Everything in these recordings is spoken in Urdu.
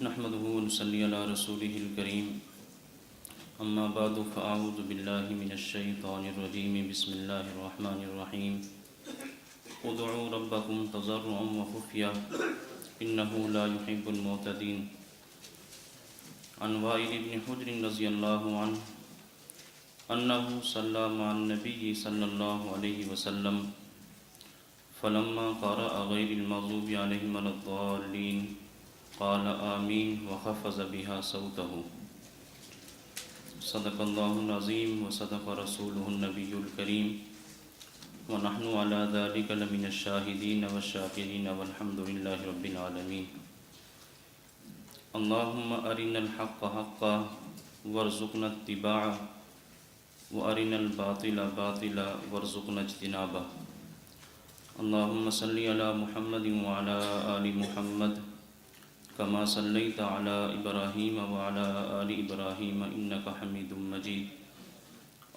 نحمده ونصلي على رسوله الكريم اما بعد فاعوذ بالله من الشيطان الرجيم بسم الله الرحمن الرحيم ادعوا ربكم تضرعا وخفيا انه لا يحب المعتدين. عن وائل بن حجر رضي الله عنه انه صلى مع النبي صلى الله عليه وسلم فلما قرأ غير المغضوب عليهم ولا الضالين قال آمين وخفض بها صوته. صدق الله العظيم وصدق رسوله النبي الكريم ونحن على ذلك لمن الشاهدين والشاكرين والحمد لله رب العالمين. اللهم أرنا الحق حقا وارزقنا اتباعه وأرنا الباطل باطلا وارزقنا اجتنابه. اللهم صل على محمد وعلى آل محمد كما صليت على إبراهيم وعلى آل إبراهيم إنك حميد مجيد.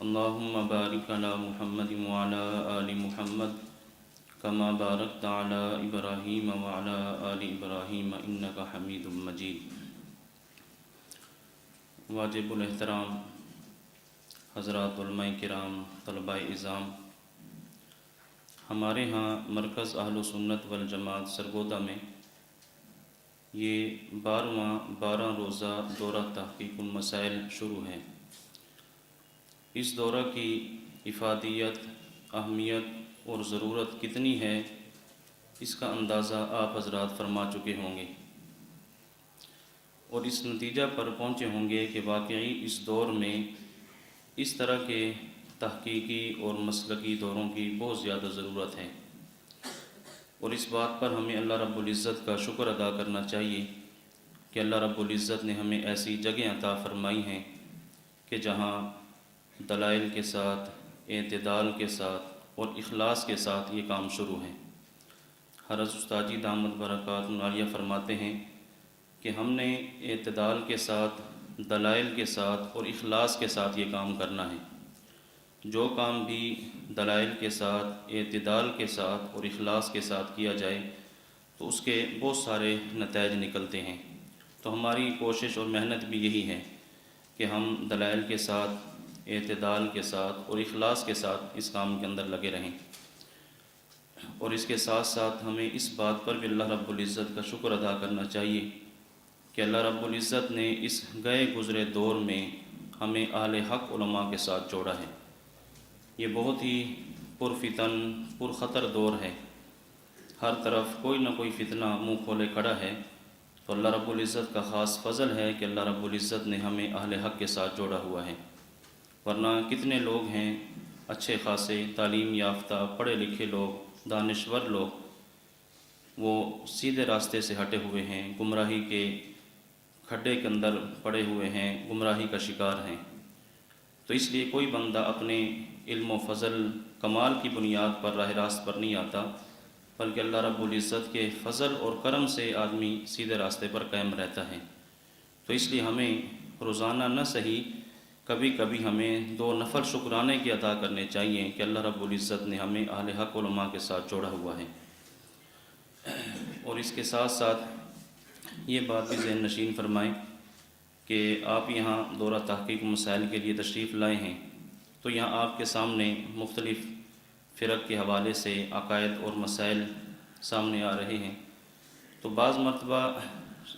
اللهم بارك على محمد وعلى آل محمد كما باركت على إبراهيم وعلى آل إبراهيم إنك حميد مجيد. واجب الاحترام حضرات علماء کرام، طلباء اعظام، ہمارے ہاں مرکز اہل سنت والجماعت سرگودا میں یہ 12 روزہ دورہ تحقیق المسائل شروع ہے. اس دورہ کی افادیت، اہمیت اور ضرورت کتنی ہے اس کا اندازہ آپ حضرات فرما چکے ہوں گے اور اس نتیجہ پر پہنچے ہوں گے کہ واقعی اس دور میں اس طرح کے تحقیقی اور مسلکی دوروں کی بہت زیادہ ضرورت ہے، اور اس بات پر ہمیں اللہ رب العزت کا شکر ادا کرنا چاہیے کہ اللہ رب العزت نے ہمیں ایسی جگہ عطا فرمائی ہیں کہ جہاں دلائل کے ساتھ، اعتدال کے ساتھ اور اخلاص کے ساتھ یہ کام شروع ہے. حضرت استاد جی دامت برکاتہ عالیہ فرماتے ہیں کہ ہم نے اعتدال کے ساتھ، دلائل کے ساتھ اور اخلاص کے ساتھ یہ کام کرنا ہے. جو کام بھی دلائل کے ساتھ، اعتدال کے ساتھ اور اخلاص کے ساتھ کیا جائے تو اس کے بہت سارے نتائج نکلتے ہیں. تو ہماری کوشش اور محنت بھی یہی ہے کہ ہم دلائل کے ساتھ، اعتدال کے ساتھ اور اخلاص کے ساتھ اس کام کے اندر لگے رہیں، اور اس کے ساتھ ساتھ ہمیں اس بات پر بھی اللہ رب العزت کا شکر ادا کرنا چاہیے کہ اللہ رب العزت نے اس گئے گزرے دور میں ہمیں اہل حق علماء کے ساتھ جوڑا ہے. یہ بہت ہی پرفتن، پرخطر دور ہے. ہر طرف کوئی نہ کوئی فتنہ منہ کھولے کھڑا ہے. تو اللہ رب العزت کا خاص فضل ہے کہ اللہ رب العزت نے ہمیں اہل حق کے ساتھ جوڑا ہوا ہے، ورنہ کتنے لوگ ہیں اچھے خاصے تعلیم یافتہ پڑھے لکھے لوگ، دانشور لوگ، وہ سیدھے راستے سے ہٹے ہوئے ہیں، گمراہی کے کھڈے کے اندر پڑے ہوئے ہیں، گمراہی کا شکار ہیں. تو اس لیے کوئی بندہ اپنے علم و فضل کمال کی بنیاد پر راہ راست پر نہیں آتا، بلکہ اللہ رب العزت کے فضل اور کرم سے آدمی سیدھے راستے پر قائم رہتا ہے. تو اس لیے ہمیں روزانہ نہ صحیح کبھی کبھی ہمیں 2 نفل شکرانے کی ادا کرنے چاہیے کہ اللہ رب العزت نے ہمیں اہل حق علماء کے ساتھ جوڑا ہوا ہے. اور اس کے ساتھ ساتھ یہ بات بھی ذہن نشین فرمائیں کہ آپ یہاں دورہ تحقیق مسائل کے لیے تشریف لائے ہیں، تو یہاں آپ کے سامنے مختلف فرق کے حوالے سے عقائد اور مسائل سامنے آ رہے ہیں. تو بعض مرتبہ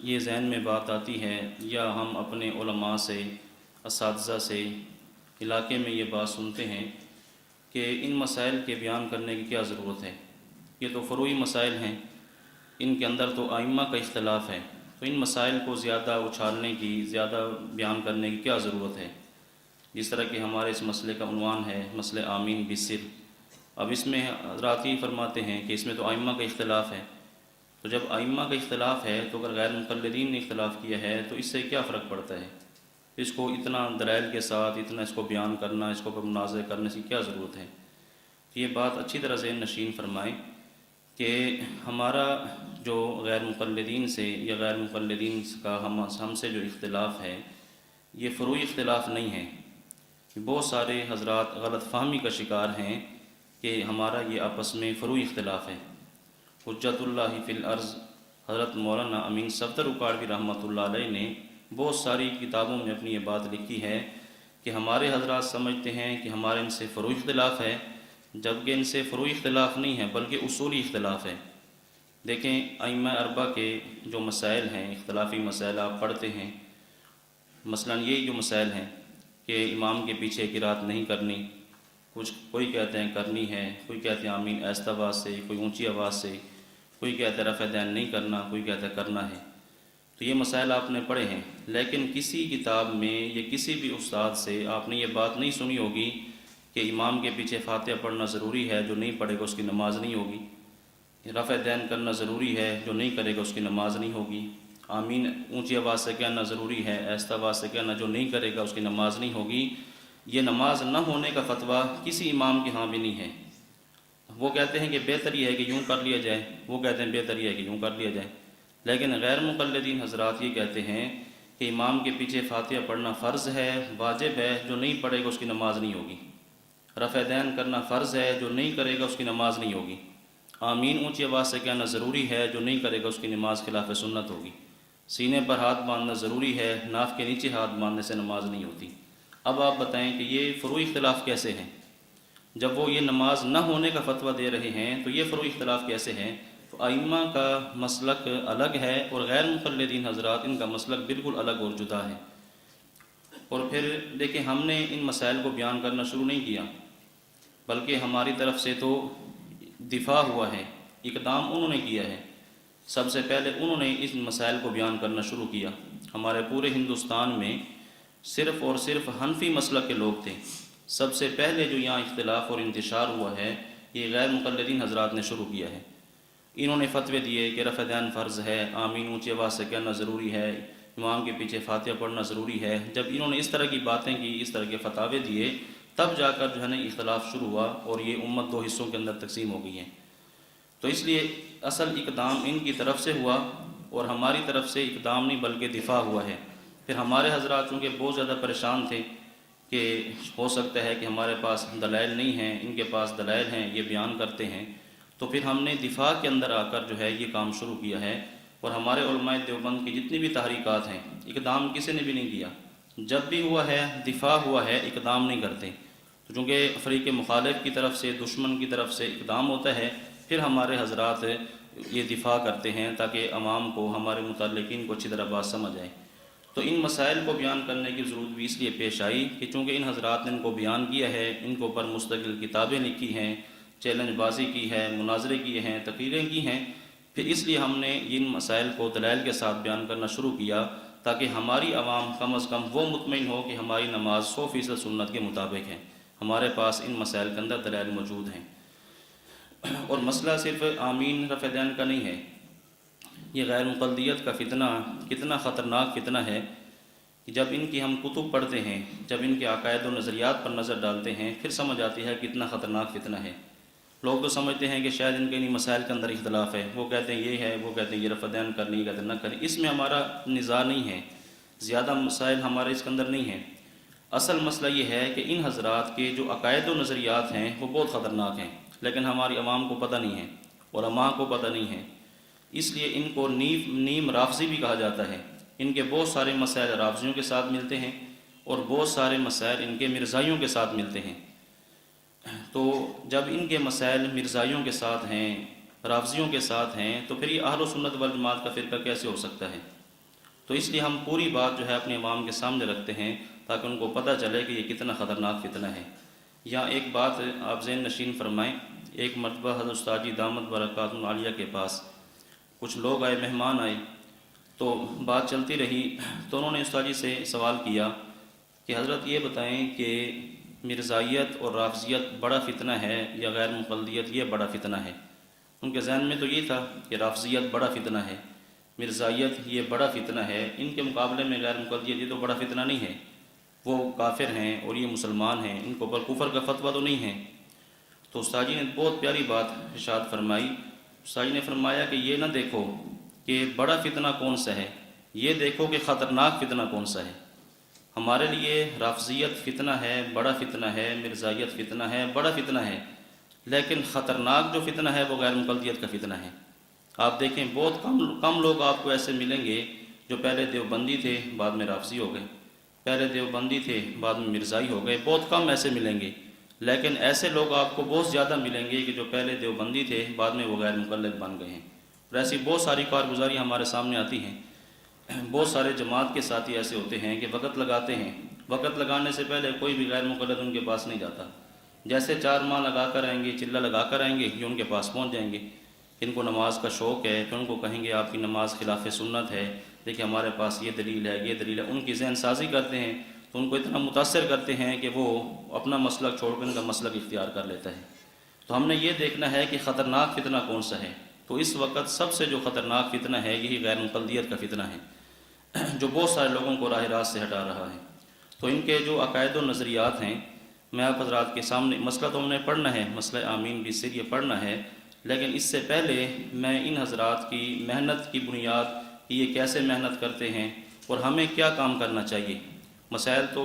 یہ ذہن میں بات آتی ہے یا ہم اپنے علماء سے، اساتذہ سے علاقے میں یہ بات سنتے ہیں کہ ان مسائل کے بیان کرنے کی کیا ضرورت ہے، یہ تو فروعی مسائل ہیں، ان کے اندر تو ائمہ کا اختلاف ہے، تو ان مسائل کو زیادہ اچھالنے کی، زیادہ بیان کرنے کی کیا ضرورت ہے. جس طرح کہ ہمارے اس مسئلے کا عنوان ہے مسئلہ آمین بالسر. اب اس میں حضرات یہ فرماتے ہیں کہ اس میں تو ائمہ کا اختلاف ہے. تو جب ائمہ کا اختلاف ہے تو اگر غیر مقلدین نے اختلاف کیا ہے تو اس سے کیا فرق پڑتا ہے؟ اس کو اتنا دلائل کے ساتھ اتنا اس کو بیان کرنا، اس کو مناظرے کرنے کی کیا ضرورت ہے؟ یہ بات اچھی طرح ذہن نشین فرمائیں کہ ہمارا جو غیر مقلدین سے یا غیر مقلدین کا ہم سے جو اختلاف ہے یہ فروعی اختلاف نہیں ہے. بہت سارے حضرات غلط فہمی کا شکار ہیں کہ ہمارا یہ آپس میں فروعی اختلاف ہے. حجت اللہ فی الارض حضرت مولانا امین صفدر اکاڑوی رحمۃ اللہ علیہ نے بہت ساری کتابوں میں اپنی یہ بات لکھی ہے کہ ہمارے حضرات سمجھتے ہیں کہ ہمارے ان سے فروعی اختلاف ہے، جبکہ ان سے فروعی اختلاف نہیں ہے بلکہ اصولی اختلاف ہے۔ دیکھیں ائمہ اربعہ کے جو مسائل ہیں، اختلافی مسائل آپ پڑھتے ہیں، مثلاً یہی جو مسائل ہیں کہ امام کے پیچھے قرات نہیں کرنی، کوئی کہتے ہیں کرنی ہے، کوئی کہتے ہیں آمین آہستہ آواز سے، کوئی اونچی آواز سے، کوئی کہتا ہے رفع دین نہیں کرنا، کوئی کہتا ہے کرنا ہے۔ تو یہ مسائل آپ نے پڑھے ہیں، لیکن کسی کتاب میں یا کسی بھی استاد سے آپ نے یہ بات نہیں سنی ہوگی کہ امام کے پیچھے فاتحہ پڑھنا ضروری ہے، جو نہیں پڑھے گا اس کی نماز نہیں ہوگی، رفع دین کرنا ضروری ہے، جو نہیں کرے گا اس کی نماز نہیں ہوگی، آمین اونچی آواز سے کہنا ضروری ہے، آہستہ آواز سے کہنا جو نہیں کرے گا اس کی نماز نہیں ہوگی۔ یہ نماز نہ ہونے کا فتویٰ کسی امام کے ہاں بھی نہیں ہے۔ وہ کہتے ہیں کہ بہتر یہ ہے کہ یوں کر لیا جائے، وہ کہتے ہیں بہتر یہ ہے کہ یوں کر لیا جائے، لیکن غیر مقلدین حضرات یہ کہتے ہیں کہ امام کے پیچھے فاتحہ پڑھنا فرض ہے، واجب ہے، جو نہیں پڑھے گا اس کی نماز نہیں ہوگی، رفع دین کرنا فرض ہے، جو نہیں کرے گا اس کی نماز نہیں ہوگی، آمین اونچی آواز سے کہنا ضروری ہے، جو نہیں کرے گا اس کی نماز خلاف سنت ہوگی، سینے پر ہاتھ باندھنا ضروری ہے، ناف کے نیچے ہاتھ باندھنے سے نماز نہیں ہوتی۔ اب آپ بتائیں کہ یہ فروعی اختلاف کیسے ہیں؟ جب وہ یہ نماز نہ ہونے کا فتویٰ دے رہے ہیں تو یہ فروعی اختلاف کیسے ہیں؟ تو ائمہ کا مسلک الگ ہے اور غیر مقلدین حضرات ان کا مسلک بالکل الگ اور جدا ہے۔ اور پھر دیکھیں ہم نے ان مسائل کو بیان کرنا شروع نہیں کیا، بلکہ ہماری طرف سے تو دفاع ہوا ہے، اقدام انہوں نے کیا ہے۔ سب سے پہلے انہوں نے اس مسائل کو بیان کرنا شروع کیا۔ ہمارے پورے ہندوستان میں صرف اور صرف حنفی مسلک کے لوگ تھے۔ سب سے پہلے جو یہاں اختلاف اور انتشار ہوا ہے یہ غیر مقلدین حضرات نے شروع کیا ہے۔ انہوں نے فتوے دیے کہ رفع دین فرض ہے، آمین اونچی آواز سے کہنا ضروری ہے، امام کے پیچھے فاتحہ پڑھنا ضروری ہے۔ جب انہوں نے اس طرح کی باتیں کی، اس طرح کے فتاوے دیے، تب جا کر جو ہے نا اختلاف شروع ہوا اور یہ امت دو حصوں کے اندر تقسیم ہو گئی ہے۔ تو اس لیے اصل اقدام ان کی طرف سے ہوا اور ہماری طرف سے اقدام نہیں بلکہ دفاع ہوا ہے۔ پھر ہمارے حضرات چونکہ بہت زیادہ پریشان تھے کہ ہو سکتا ہے کہ ہمارے پاس دلائل نہیں ہیں، ان کے پاس دلائل ہیں، یہ بیان کرتے ہیں، تو پھر ہم نے دفاع کے اندر آ کر جو ہے یہ کام شروع کیا ہے۔ اور ہمارے علماء دیوبند کی جتنی بھی تحریکات ہیں، اقدام کسی نے بھی نہیں کیا، جب بھی ہوا ہے دفاع ہوا ہے، اقدام نہیں کرتے۔ تو چونکہ فریق مخالف کی طرف سے، دشمن کی طرف سے اقدام ہوتا ہے، پھر ہمارے حضرات یہ دفاع کرتے ہیں تاکہ عوام کو، ہمارے متعلقین کو اچھی طرح بات سمجھ آئے۔ تو ان مسائل کو بیان کرنے کی ضرورت بھی اس لیے پیش آئی کہ چونکہ ان حضرات نے ان کو بیان کیا ہے، ان کے اوپر مستقل کتابیں لکھی ہیں، چیلنج بازی کی ہے، مناظرے کیے ہیں، تقریریں کی ہیں، پھر اس لیے ہم نے ان مسائل کو دلائل کے ساتھ بیان کرنا شروع کیا تاکہ ہماری عوام کم از کم وہ مطمئن ہو کہ ہماری نماز 100% سنت کے مطابق ہے، ہمارے پاس ان مسائل کے اندر دلائل موجود ہیں۔ اور مسئلہ صرف آمین رفع دین کا نہیں ہے، یہ غیر مقلدیت کا فتنہ کتنا خطرناک فتنہ ہے کہ جب ان کی ہم کتب پڑھتے ہیں، جب ان کے عقائد و نظریات پر نظر ڈالتے ہیں، پھر سمجھ آتی ہے کتنا خطرناک فتنہ ہے۔ لوگ تو سمجھتے ہیں کہ شاید ان کے انہی مسائل کے اندر اختلاف ہے، وہ کہتے ہیں یہ ہے، وہ کہتے ہیں یہ رفع دین کرنی، یہ کہتے ہیں نہ کرنی۔ اس میں ہمارا نزاع نہیں ہے، زیادہ مسائل ہمارے اس کے اندر نہیں ہیں۔ اصل مسئلہ یہ ہے کہ ان حضرات کے جو عقائد و نظریات ہیں وہ بہت خطرناک ہیں، لیکن ہماری عوام کو پتہ نہیں ہے، علماء کو پتہ نہیں ہے۔ اس لیے ان کو نیم رافضی بھی کہا جاتا ہے۔ ان کے بہت سارے مسائل رافضیوں کے ساتھ ملتے ہیں اور بہت سارے مسائل ان کے مرزائیوں کے ساتھ ملتے ہیں۔ تو جب ان کے مسائل مرزائیوں کے ساتھ ہیں، رافضیوں کے ساتھ ہیں، تو پھر یہ اہل و سنت والجماعت کا فرقہ کیسے ہو سکتا ہے؟ تو اس لیے ہم پوری بات جو ہے اپنے عوام کے سامنے رکھتے ہیں تاکہ ان کو پتہ چلے کہ یہ کتنا خطرناک فتنہ ہے۔ یہاں ایک بات آپ ذہن نشین فرمائیں، ایک مرتبہ حضرت استاد جی دامت برکاتہ العالیہ کے پاس کچھ لوگ آئے، مہمان آئے، تو بات چلتی رہی، تو انہوں نے استاد جی سے سوال کیا کہ حضرت یہ بتائیں کہ مرزائیت اور رافضیت بڑا فتنہ ہے یا غیر مقلدیت یہ بڑا فتنہ ہے؟ ان کے ذہن میں تو یہ تھا کہ رافضیت بڑا فتنہ ہے، مرزائیت یہ بڑا فتنہ ہے، ان کے مقابلے میں غیر مقلدیت یہ تو بڑا فتنہ نہیں ہے، وہ کافر ہیں اور یہ مسلمان ہیں، ان کو پر کفر کا فتویٰ تو نہیں ہے۔ تو استاد جی نے بہت پیاری بات ارشاد فرمائی۔ استاد جی نے فرمایا کہ یہ نہ دیکھو کہ بڑا فتنہ کون سا ہے، یہ دیکھو کہ خطرناک فتنہ کون سا ہے۔ ہمارے لیے رافضیت فتنہ ہے، بڑا فتنہ ہے، مرزائیت فتنہ ہے، بڑا فتنہ ہے، لیکن خطرناک جو فتنہ ہے وہ غیر مقلدیت کا فتنہ ہے۔ آپ دیکھیں بہت کم لوگ آپ کو ایسے ملیں گے جو پہلے دیوبندی تھے بعد میں رافضی ہو گئے، پہلے دیوبندی تھے بعد میں مرزائی ہو گئے، بہت کم ایسے ملیں گے۔ لیکن ایسے لوگ آپ کو بہت زیادہ ملیں گے کہ جو پہلے دیوبندی تھے بعد میں وہ غیر مقلد بن گئے ہیں۔ اور ایسی بہت ساری کارگزاری ہمارے سامنے آتی ہیں۔ بہت سارے جماعت کے ساتھی ایسے ہوتے ہیں کہ وقت لگاتے ہیں، وقت لگانے سے پہلے کوئی بھی غیر مقلد ان کے پاس نہیں جاتا، جیسے 4 ماہ لگا کر آئیں گے، چلہ لگا کر آئیں گے، یہ ان کے پاس پہنچ جائیں گے۔ ان کو نماز کا شوق ہے تو ان کو کہیں گے آپ کی نماز خلاف سنت ہے، دیکھیں ہمارے پاس یہ دلیل ہے، یہ دلیل ہے، ان کی ذہن سازی کرتے ہیں تو ان کو اتنا متاثر کرتے ہیں کہ وہ اپنا مسلک چھوڑ کر ان کا مسلک اختیار کر لیتا ہے۔ تو ہم نے یہ دیکھنا ہے کہ خطرناک فتنہ کون سا ہے۔ تو اس وقت سب سے جو خطرناک فتنہ ہے یہی غیر مقلدیت کا فتنہ ہے، جو بہت سارے لوگوں کو راہ راست سے ہٹا رہا ہے۔ تو ان کے جو عقائد و نظریات ہیں، میں آپ حضرات کے سامنے مسئلہ تو ہم نے پڑھنا ہے، مسئلہ آمین بالسر یہ پڑھنا ہے، لیکن اس سے پہلے میں ان حضرات کی محنت کی بنیاد کہ یہ کیسے محنت کرتے ہیں اور ہمیں کیا کام کرنا چاہیے۔ مسائل تو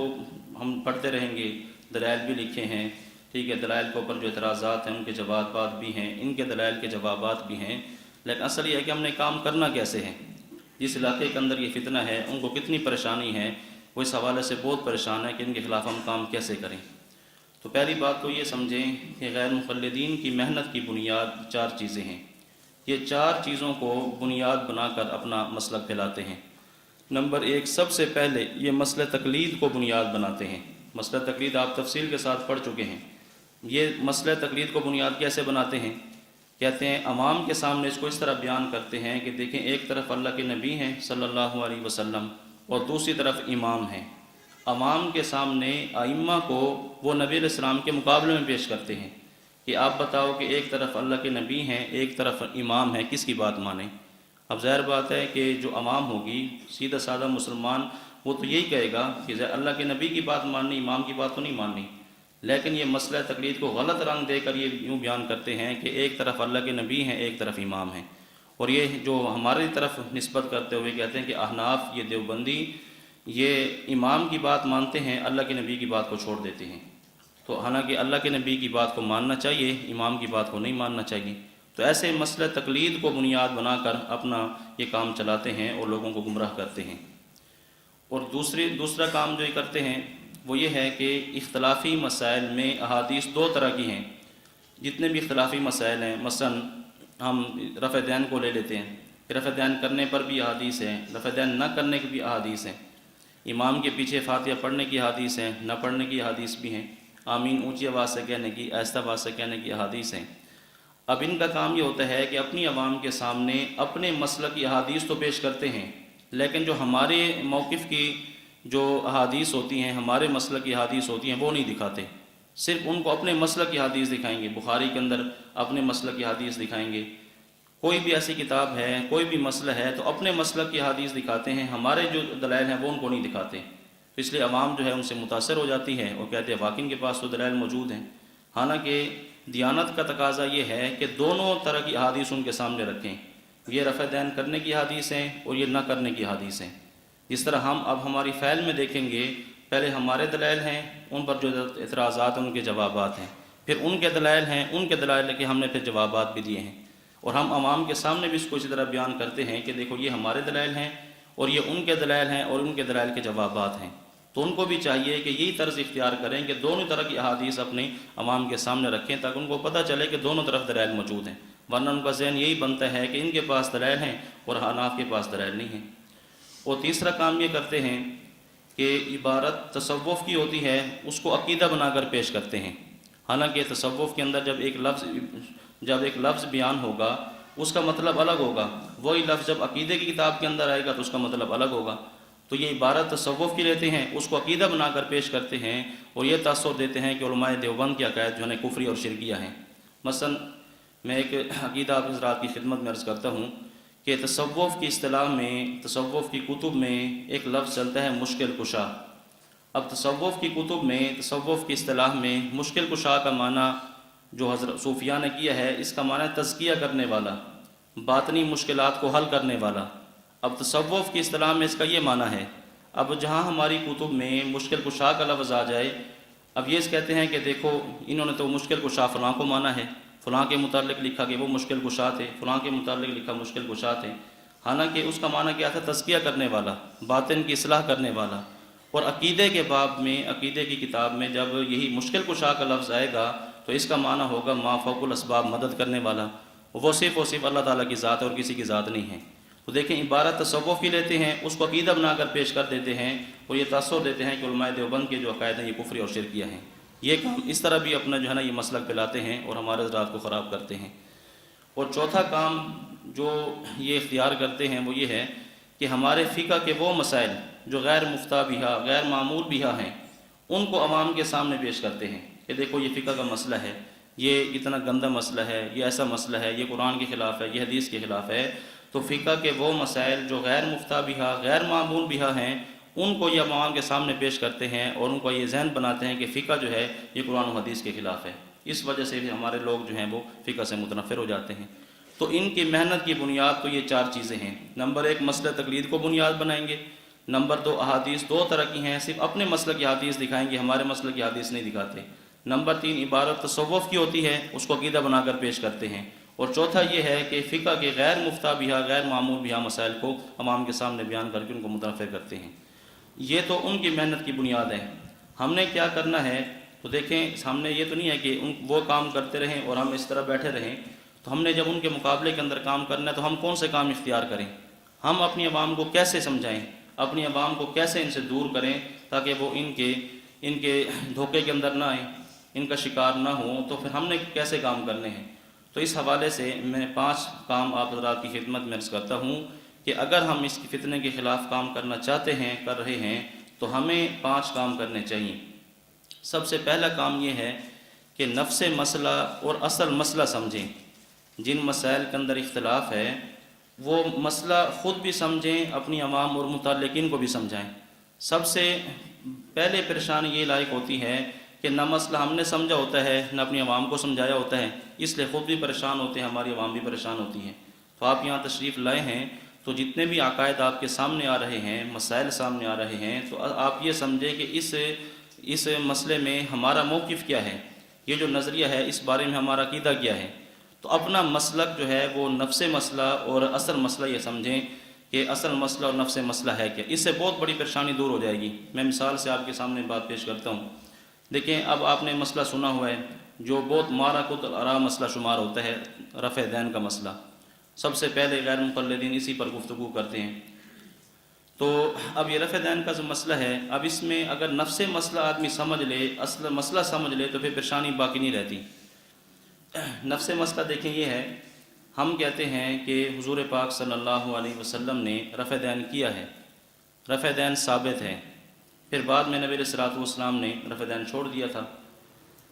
ہم پڑھتے رہیں گے، دلائل بھی لکھے ہیں، ٹھیک ہے، دلائل کے اوپر جو اعتراضات ہیں ان کے جوابات بھی ہیں، ان کے دلائل کے جوابات بھی ہیں، لیکن اصل یہ ہے کہ ہم نے کام کرنا کیسے ہے۔ جس علاقے کے اندر یہ فتنہ ہے ان کو کتنی پریشانی ہے، وہ اس حوالے سے بہت پریشان ہے کہ ان کے خلاف ہم کام کیسے کریں۔ تو پہلی بات تو یہ سمجھیں کہ غیر مقلدین کی محنت کی بنیاد 4 چیزیں ہیں۔ یہ 4 چیزوں کو بنیاد بنا کر اپنا مسلک پھیلاتے ہیں۔ نمبر 1، سب سے پہلے یہ مسئلہ تقلید کو بنیاد بناتے ہیں۔ مسئلہ تقلید آپ تفصیل کے ساتھ پڑھ چکے ہیں۔ یہ مسئلہ تقلید کو بنیاد کیسے بناتے ہیں؟ کہتے ہیں عوام کے سامنے اس کو اس طرح بیان کرتے ہیں کہ دیکھیں ایک طرف اللہ کے نبی ہیں صلی اللہ علیہ وسلم اور دوسری طرف امام ہیں۔ عوام کے سامنے ائمہ کو وہ نبی علیہ السلام کے مقابلے میں پیش کرتے ہیں کہ آپ بتاؤ کہ ایک طرف اللہ کے نبی ہیں، ایک طرف امام ہیں، کس کی بات مانیں؟ اب ظاہر بات ہے کہ جو عوام ہوگی، سیدھا سادہ مسلمان، وہ تو یہی کہے گا کہ اللہ کے نبی کی بات ماننی، امام کی بات تو نہیں ماننی۔ لیکن یہ مسئلہ تقلید کو غلط رنگ دے کر یہ یوں بیان کرتے ہیں کہ ایک طرف اللہ کے نبی ہیں، ایک طرف امام ہیں، اور یہ جو ہماری طرف نسبت کرتے ہوئے کہتے ہیں کہ احناف، یہ دیوبندی، یہ امام کی بات مانتے ہیں، اللہ کے نبی کی بات کو چھوڑ دیتے ہیں۔ تو حالانکہ اللہ کے نبی کی بات کو ماننا چاہیے، امام کی بات کو نہیں ماننا چاہیے۔ تو ایسے مسئلہ تقلید کو بنیاد بنا کر اپنا یہ کام چلاتے ہیں اور لوگوں کو گمراہ کرتے ہیں۔ اور دوسرا کام جو یہ کرتے ہیں وہ یہ ہے کہ اختلافی مسائل میں احادیث 2 طرح کی ہیں۔ جتنے بھی اختلافی مسائل ہیں، مثلا ہم رفع دین کو لے لیتے ہیں، رفع دین کرنے پر بھی احادیث ہیں، رفع دین نہ کرنے کی بھی احادیث ہیں، امام کے پیچھے فاتحہ پڑھنے کی احادیث ہیں، نہ پڑھنے کی احادیث بھی ہیں، آمین اونچی آواز سے کہنے کی، آہستہ آواز سے کہنے کی احادیث ہیں۔ اب ان کا کام یہ ہوتا ہے کہ اپنی عوام کے سامنے اپنے مسلک کی احادیث تو پیش کرتے ہیں، لیکن جو ہمارے موقف کی جو احادیث ہوتی ہیں، ہمارے مسلک کی احادیث ہوتی ہیں، وہ نہیں دکھاتے۔ صرف ان کو اپنے مسلک کی حدیث دکھائیں گے، بخاری کے اندر اپنے مسلک کی حدیث دکھائیں گے، کوئی بھی ایسی کتاب ہے، کوئی بھی مسئلہ ہے تو اپنے مسلک کی حدیث دکھاتے ہیں، ہمارے جو دلائل ہیں وہ ان کو نہیں دکھاتے۔ تو اس لیے عوام جو ہے ان سے متاثر ہو جاتی ہے اور کہتے ہیں واقعی ان کے پاس تو دلائل موجود ہیں۔ حالانکہ دیانت کا تقاضا یہ ہے کہ دونوں طرح کی احادیث ان کے سامنے رکھیں، یہ رفع دین کرنے کی حدیث ہیں اور یہ نہ کرنے کی حدیث ہیں۔ جس طرح ہم اب ہماری فعل میں دیکھیں گے، پہلے ہمارے دلائل ہیں، ان پر جو اعتراضات ہیں ان کے جوابات ہیں، پھر ان کے دلائل ہیں، ان کے دلائل کے ہم نے پھر جوابات بھی دیے ہیں، اور ہم عوام کے سامنے بھی اس کو اسی طرح بیان کرتے ہیں کہ دیکھو یہ ہمارے دلائل ہیں اور یہ ان کے دلائل ہیں اور ان کے دلائل کے جوابات ہیں۔ تو ان کو بھی چاہیے کہ یہی طرز اختیار کریں کہ دونوں طرح کی احادیث اپنے عوام کے سامنے رکھیں تاکہ ان کو پتہ چلے کہ دونوں طرف دلائل موجود ہیں، ورنہ ان کا ذہن یہی بنتا ہے کہ ان کے پاس دلائل ہیں اور حناف کے پاس دلائل نہیں ہیں۔ اور تیسرا کام یہ کرتے ہیں کہ عبارت تصوف کی ہوتی ہے اس کو عقیدہ بنا کر پیش کرتے ہیں، حالانکہ تصوف کے اندر جب ایک لفظ بیان ہوگا اس کا مطلب الگ ہوگا، وہی لفظ جب عقیدے کی کتاب کے اندر آئے گا تو اس کا مطلب الگ ہوگا۔ تو یہ عبارت تصوف کی لیتے ہیں، اس کو عقیدہ بنا کر پیش کرتے ہیں اور یہ تاثر دیتے ہیں کہ علماء دیوبند کے عقائد جو ہے کفری اور شرکیہ ہیں۔ مثلا میں ایک عقیدہ آپ حضرات کی خدمت میں عرض کرتا ہوں کہ تصوف کی اصطلاح میں، تصوف کی کتب میں ایک لفظ چلتا ہے مشکل کشا۔ اب تصوف کی کتب میں، تصوف کی اصطلاح میں مشکل کشا کا معنی جو حضرت صوفیاء نے کیا ہے، اس کا معنی تزکیہ کرنے والا، باطنی مشکلات کو حل کرنے والا۔ اب تصوف کی اصطلاح میں اس کا یہ معنی ہے۔ اب جہاں ہماری کتب میں مشکل کشا کا لفظ آ جائے، اب یہ کہتے ہیں کہ دیکھو انہوں نے تو مشکل کشا فلاں کو مانا ہے، فلاں کے متعلق لکھا کہ وہ مشکل کشا تھے، فلاں کے متعلق لکھا مشکل کشا تھے، حالانکہ اس کا معنی کیا تھا؟ تزکیہ کرنے والا، باطن کی اصلاح کرنے والا۔ اور عقیدے کے باب میں، عقیدے کی کتاب میں جب یہی مشکل کشا کا لفظ آئے گا تو اس کا معنی ہوگا ما فوق الاسباب، مدد کرنے والا۔ وہ صرف اور صرف اللہ تعالیٰ کی ذات ہے اور کسی کی ذات نہیں ہے۔ تو دیکھیں عبارت تصوف کی لیتے ہیں، اس کو عقیدہ بنا کر پیش کر دیتے ہیں اور یہ تاثر دیتے ہیں کہ علماء دیوبند کے جو عقائد ہیں یہ کفری اور شرکیہ ہیں۔ یہ کام اس طرح بھی اپنا جو ہے نا یہ مسلک پھیلاتے ہیں اور ہمارے حضرات کو خراب کرتے ہیں۔ اور چوتھا کام جو یہ اختیار کرتے ہیں وہ یہ ہے کہ ہمارے فقہ کے وہ مسائل جو غیر مفتہ بہا، غیر معمول بہا ہیں، ان کو عوام کے سامنے پیش کرتے ہیں کہ دیکھو یہ فقہ کا مسئلہ ہے، یہ اتنا گندہ مسئلہ ہے، یہ ایسا مسئلہ ہے، یہ قرآن کے خلاف ہے، یہ حدیث کے خلاف ہے۔ تو فقہ کے وہ مسائل جو غیر مفتہ بہا، غیر معمول بہا ہیں، ان کو یہ عوام کے سامنے پیش کرتے ہیں اور ان کو یہ ذہن بناتے ہیں کہ فقہ جو ہے یہ قرآن و حدیث کے خلاف ہے۔ اس وجہ سے بھی ہمارے لوگ جو ہیں وہ فقہ سے متنفر ہو جاتے ہیں۔ تو ان کی محنت کی بنیاد تو یہ چار چیزیں ہیں۔ نمبر ایک، مسئلہ تقلید کو بنیاد بنائیں گے۔ نمبر دو، احادیث دو طرح کی ہیں، صرف اپنے مسئلہ کی حدیث دکھائیں گے، ہمارے مسئلہ کی حدیث نہیں دکھاتے۔ نمبر تین، عبارت تصوف کی ہوتی ہے، اس کو عقیدہ بنا کر پیش کرتے ہیں۔ اور چوتھا یہ ہے کہ فقہ کے غیر مفتہ بہا، غیر معمول بہا مسائل کو عوام کے سامنے بیان کر کے ان کو متنفر کرتے ہیں۔ یہ تو ان کی محنت کی بنیاد ہے۔ ہم نے کیا کرنا ہے؟ تو دیکھیں، ہم نے یہ تو نہیں ہے کہ وہ کام کرتے رہیں اور ہم اس طرح بیٹھے رہیں۔ تو ہم نے جب ان کے مقابلے کے اندر کام کرنا ہے تو ہم کون سے کام اختیار کریں؟ ہم اپنی عوام کو کیسے سمجھائیں، اپنی عوام کو کیسے ان سے دور کریں تاکہ وہ ان کے دھوکے کے اندر نہ آئیں، ان کا شکار نہ ہوں؟ تو پھر ہم نے کیسے کام کرنے ہیں؟ تو اس حوالے سے میں 5 کام آپ حضرات کی خدمت میں عرض کرتا ہوں کہ اگر ہم اس فتنے کے خلاف کام کرنا چاہتے ہیں، کر رہے ہیں، تو ہمیں 5 کام کرنے چاہیے۔ سب سے پہلا کام یہ ہے کہ نفس مسئلہ اور اصل مسئلہ سمجھیں۔ جن مسائل کے اندر اختلاف ہے وہ مسئلہ خود بھی سمجھیں، اپنی عوام اور متعلقین کو بھی سمجھائیں۔ سب سے پہلے پریشانی یہ لائق ہوتی ہے کہ نہ مسئلہ ہم نے سمجھا ہوتا ہے، نہ اپنی عوام کو سمجھایا ہوتا ہے، اس لیے خود بھی پریشان ہوتے ہیں، ہماری عوام بھی پریشان ہوتی ہے۔ تو آپ یہاں تشریف لائے ہیں تو جتنے بھی عقائد آپ کے سامنے آ رہے ہیں، مسائل سامنے آ رہے ہیں، تو آپ یہ سمجھیں کہ اس مسئلے میں ہمارا موقف کیا ہے، یہ جو نظریہ ہے اس بارے میں ہمارا عقیدہ کیا ہے۔ تو اپنا مسلک جو ہے وہ نفس مسئلہ اور اصل مسئلہ یہ سمجھیں کہ اصل مسئلہ اور نفس مسئلہ ہے کیا۔ اس سے بہت بڑی پریشانی دور ہو جائے گی۔ میں مثال سے آپ کے سامنے بات پیش کرتا ہوں۔ دیکھیں، اب آپ نے مسئلہ سنا ہوا ہے جو بہت مارا کت الارا مسئلہ شمار ہوتا ہے، رفع دین کا مسئلہ۔ سب سے پہلے غیر مقلدین اسی پر گفتگو کرتے ہیں۔ تو اب یہ رفع دین کا جو مسئلہ ہے، اب اس میں اگر نفس مسئلہ آدمی سمجھ لے، اصل مسئلہ سمجھ لے، تو پھر پریشانی باقی نہیں رہتی۔ نفس مسئلہ دیکھیں یہ ہے، ہم کہتے ہیں کہ حضور پاک صلی اللہ علیہ وسلم نے رفع دین کیا ہے، رفع دین ثابت ہے، پھر بعد میں نبی علیہ السلام نے رفع دین چھوڑ دیا تھا۔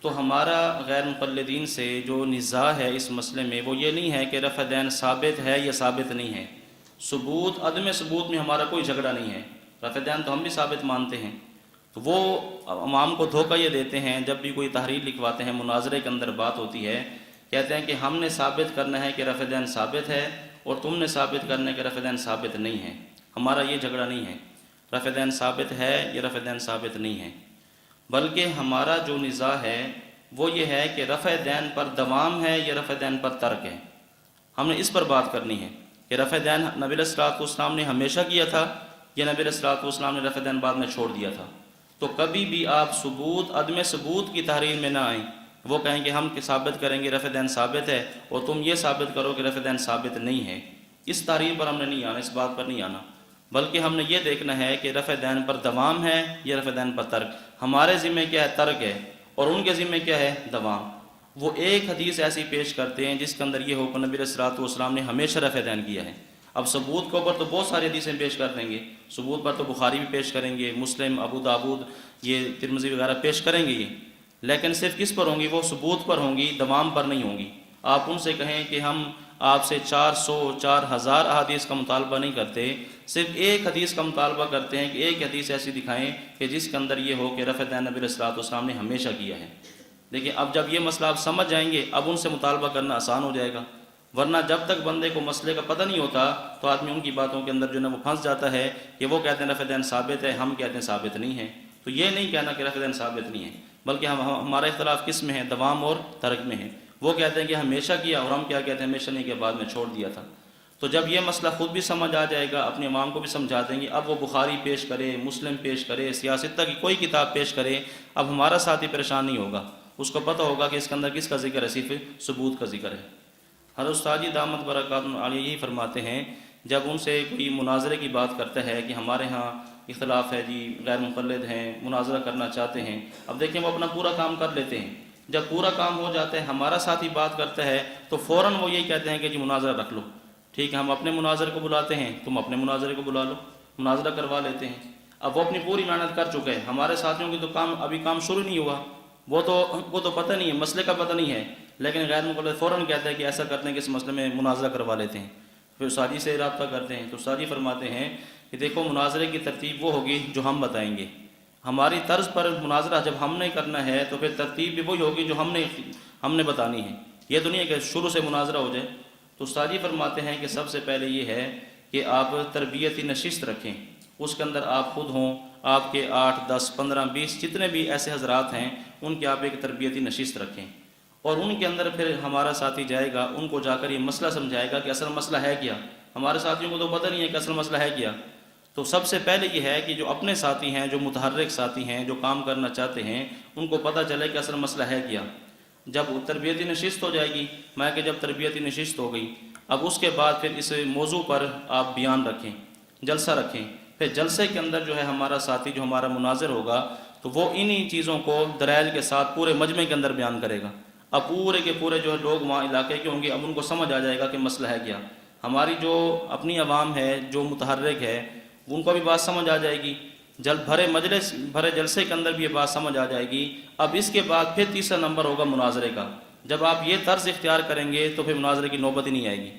تو ہمارا غیر مقلدین سے جو نزاع ہے اس مسئلے میں وہ یہ نہیں ہے کہ رفع دین ثابت ہے یا ثابت نہیں ہے۔ ثبوت عدم ثبوت میں ہمارا کوئی جھگڑا نہیں ہے، رفع دین تو ہم بھی ثابت مانتے ہیں۔ تو وہ عوام کو دھوکہ یہ دیتے ہیں، جب بھی کوئی تحریر لکھواتے ہیں، مناظرے کے اندر بات ہوتی ہے، کہتے ہیں کہ ہم نے ثابت کرنا ہے کہ رفع دین ثابت ہے اور تم نے ثابت کرنا ہے کہ رفع دین ثابت نہیں ہے۔ ہمارا یہ جھگڑا نہیں ہے، رفع دین ثابت ہے یا رفع دین ثابت نہیں ہے، بلکہ ہمارا جو نزاع ہے وہ یہ ہے کہ رفع دین پر دوام ہے یا رفع دین پر ترک ہے۔ ہم نے اس پر بات کرنی ہے کہ رفع دین نبی علیہ السلام نے ہمیشہ کیا تھا یا نبی علیہ السلام نے رفع دین بعد میں چھوڑ دیا تھا۔ تو کبھی بھی آپ ثبوت عدم ثبوت کی تحریر میں نہ آئیں، وہ کہیں کہ ہم ثابت کریں گے رفع دین ثابت ہے اور تم یہ ثابت کرو کہ رفع دین ثابت نہیں ہے۔ اس تحریر پر ہم نے نہیں آنا، اس بات پر نہیں آنا، بلکہ ہم نے یہ دیکھنا ہے کہ رفع دین پر دوام ہے یا رفع دین پر ترک۔ ہمارے ذمہ کیا ہے؟ ترک ہے، اور ان کے ذمہ کیا ہے؟ دوام۔ وہ ایک حدیث ایسی پیش کرتے ہیں جس کے اندر یہ حکم نبی علیہ السلام نے ہمیشہ رفع دین کیا ہے۔ اب ثبوت کے اوپر تو بہت ساری حدیثیں پیش کر دیں گے، ثبوت پر تو بخاری بھی پیش کریں گے، مسلم، ابو داود، یہ ترمذی وغیرہ پیش کریں گے، یہ لیکن صرف کس پر ہوں گی؟ وہ ثبوت پر ہوں گی، دوام پر نہیں ہوں گی۔ آپ ان سے کہیں کہ ہم آپ سے 400 4000 احادیث کا مطالبہ نہیں کرتے، صرف ایک حدیث کا مطالبہ کرتے ہیں کہ ایک حدیث ایسی دکھائیں کہ جس کے اندر یہ ہو کہ رفع دین نبی علیہ السلام نے ہمیشہ کیا ہے۔ دیکھیں، اب جب یہ مسئلہ آپ سمجھ جائیں گے، اب ان سے مطالبہ کرنا آسان ہو جائے گا، ورنہ جب تک بندے کو مسئلے کا پتہ نہیں ہوتا تو آدمی ان کی باتوں کے اندر جو ہے وہ پھنس جاتا ہے کہ وہ کہتے ہیں رفع دین ثابت ہے، ہم کہتے ہیں ثابت نہیں ہے۔ تو یہ نہیں کہنا کہ رفع دین ثابت نہیں ہے، بلکہ ہمارا اختلاف کس میں ہے؟ دوام اور ترک میں ہے۔ وہ کہتے ہیں کہ ہمیشہ کیا، اور ہم کیا کہتے ہیں ہمیشہ نہیں کیا، بعد میں چھوڑ دیا تھا۔ تو جب یہ مسئلہ خود بھی سمجھ آ جائے گا، اپنے عوام کو بھی سمجھا دیں گے، اب وہ بخاری پیش کرے، مسلم پیش کرے، سیاستہ کی کوئی کتاب پیش کرے، اب ہمارا ساتھی پریشان نہیں ہوگا، اس کو پتہ ہوگا کہ اس کے اندر کس کا ذکر ہے، صرف ثبوت کا ذکر ہے۔ حضرت استاد جی دامت برکاتہ عالیہ یہی فرماتے ہیں، جب ان سے کوئی مناظرے کی بات کرتا ہے کہ ہمارے ہاں اختلاف ہے جی، غیر مقلد ہیں، مناظرہ کرنا چاہتے ہیں، اب دیکھیں وہ اپنا پورا کام کر لیتے ہیں، جب پورا کام ہو جاتا ہے ہمارا ساتھی بات کرتا ہے تو فوراً وہ یہی کہتے ہیں کہ جی مناظرہ رکھ لو، ٹھیک ہے، ہم اپنے مناظر کو بلاتے ہیں، تم اپنے مناظرے کو بلا لو، مناظرہ کروا لیتے ہیں۔ اب وہ اپنی پوری محنت کر چکے ہیں، ہمارے ساتھیوں کی تو ابھی کام شروع نہیں ہوا، وہ تو پتہ نہیں ہے، مسئلے کا پتہ نہیں ہے، لیکن غیر مقلد فوراً کہتے ہیں کہ ایسا کرتے ہیں کہ اس مسئلے میں مناظرہ کروا لیتے ہیں، پھر استاد جی سے رابطہ کرتے ہیں، تو استاد جی فرماتے ہیں کہ دیکھو مناظرے کی ترتیب وہ ہوگی جو ہم بتائیں گے، ہماری طرز پر مناظرہ جب ہم نے کرنا ہے تو پھر ترتیب بھی وہی ہوگی جو ہم نے بتانی ہے، یہ تو نہیں ہے کہ شروع سے مناظرہ ہو جائے۔ تو استاد جی فرماتے ہیں کہ سب سے پہلے یہ ہے کہ آپ تربیتی نشست رکھیں، اس کے اندر آپ خود ہوں، آپ کے 8 10 15 20 جتنے بھی ایسے حضرات ہیں ان کے آپ ایک تربیتی نشست رکھیں، اور ان کے اندر پھر ہمارا ساتھی جائے گا، ان کو جا کر یہ مسئلہ سمجھائے گا کہ اصل مسئلہ ہے کیا، ہمارے ساتھیوں کو تو پتہ نہیں ہے کہ اصل مسئلہ ہے کیا۔ تو سب سے پہلے یہ ہے کہ جو اپنے ساتھی ہیں، جو متحرک ساتھی ہیں، جو کام کرنا چاہتے ہیں، ان کو پتہ چلے کہ اصل مسئلہ ہے کیا۔ جب تربیتی نشست ہو جائے گی، میں کہ جب تربیتی نشست ہو گئی، اب اس کے بعد پھر اس موضوع پر آپ بیان رکھیں، جلسہ رکھیں، پھر جلسے کے اندر جو ہے ہمارا ساتھی جو ہمارا مناظر ہوگا تو وہ انہی چیزوں کو دلائل کے ساتھ پورے مجمع کے اندر بیان کرے گا۔ اب پورے کے پورے جو ہے لوگ وہاں علاقے کے ہوں گے، اب ان کو سمجھ آ جائے گا کہ مسئلہ ہے کیا۔ ہماری جو اپنی عوام ہے، جو متحرک ہے، ان کو بھی بات سمجھ آ جائے گی، بھرے جلسے کے اندر بھی یہ بات سمجھ آ جائے گی۔ اب اس کے بعد پھر تیسرا نمبر ہوگا مناظرے کا، جب آپ یہ طرز اختیار کریں گے تو پھر مناظرے کی نوبت ہی نہیں آئے گی،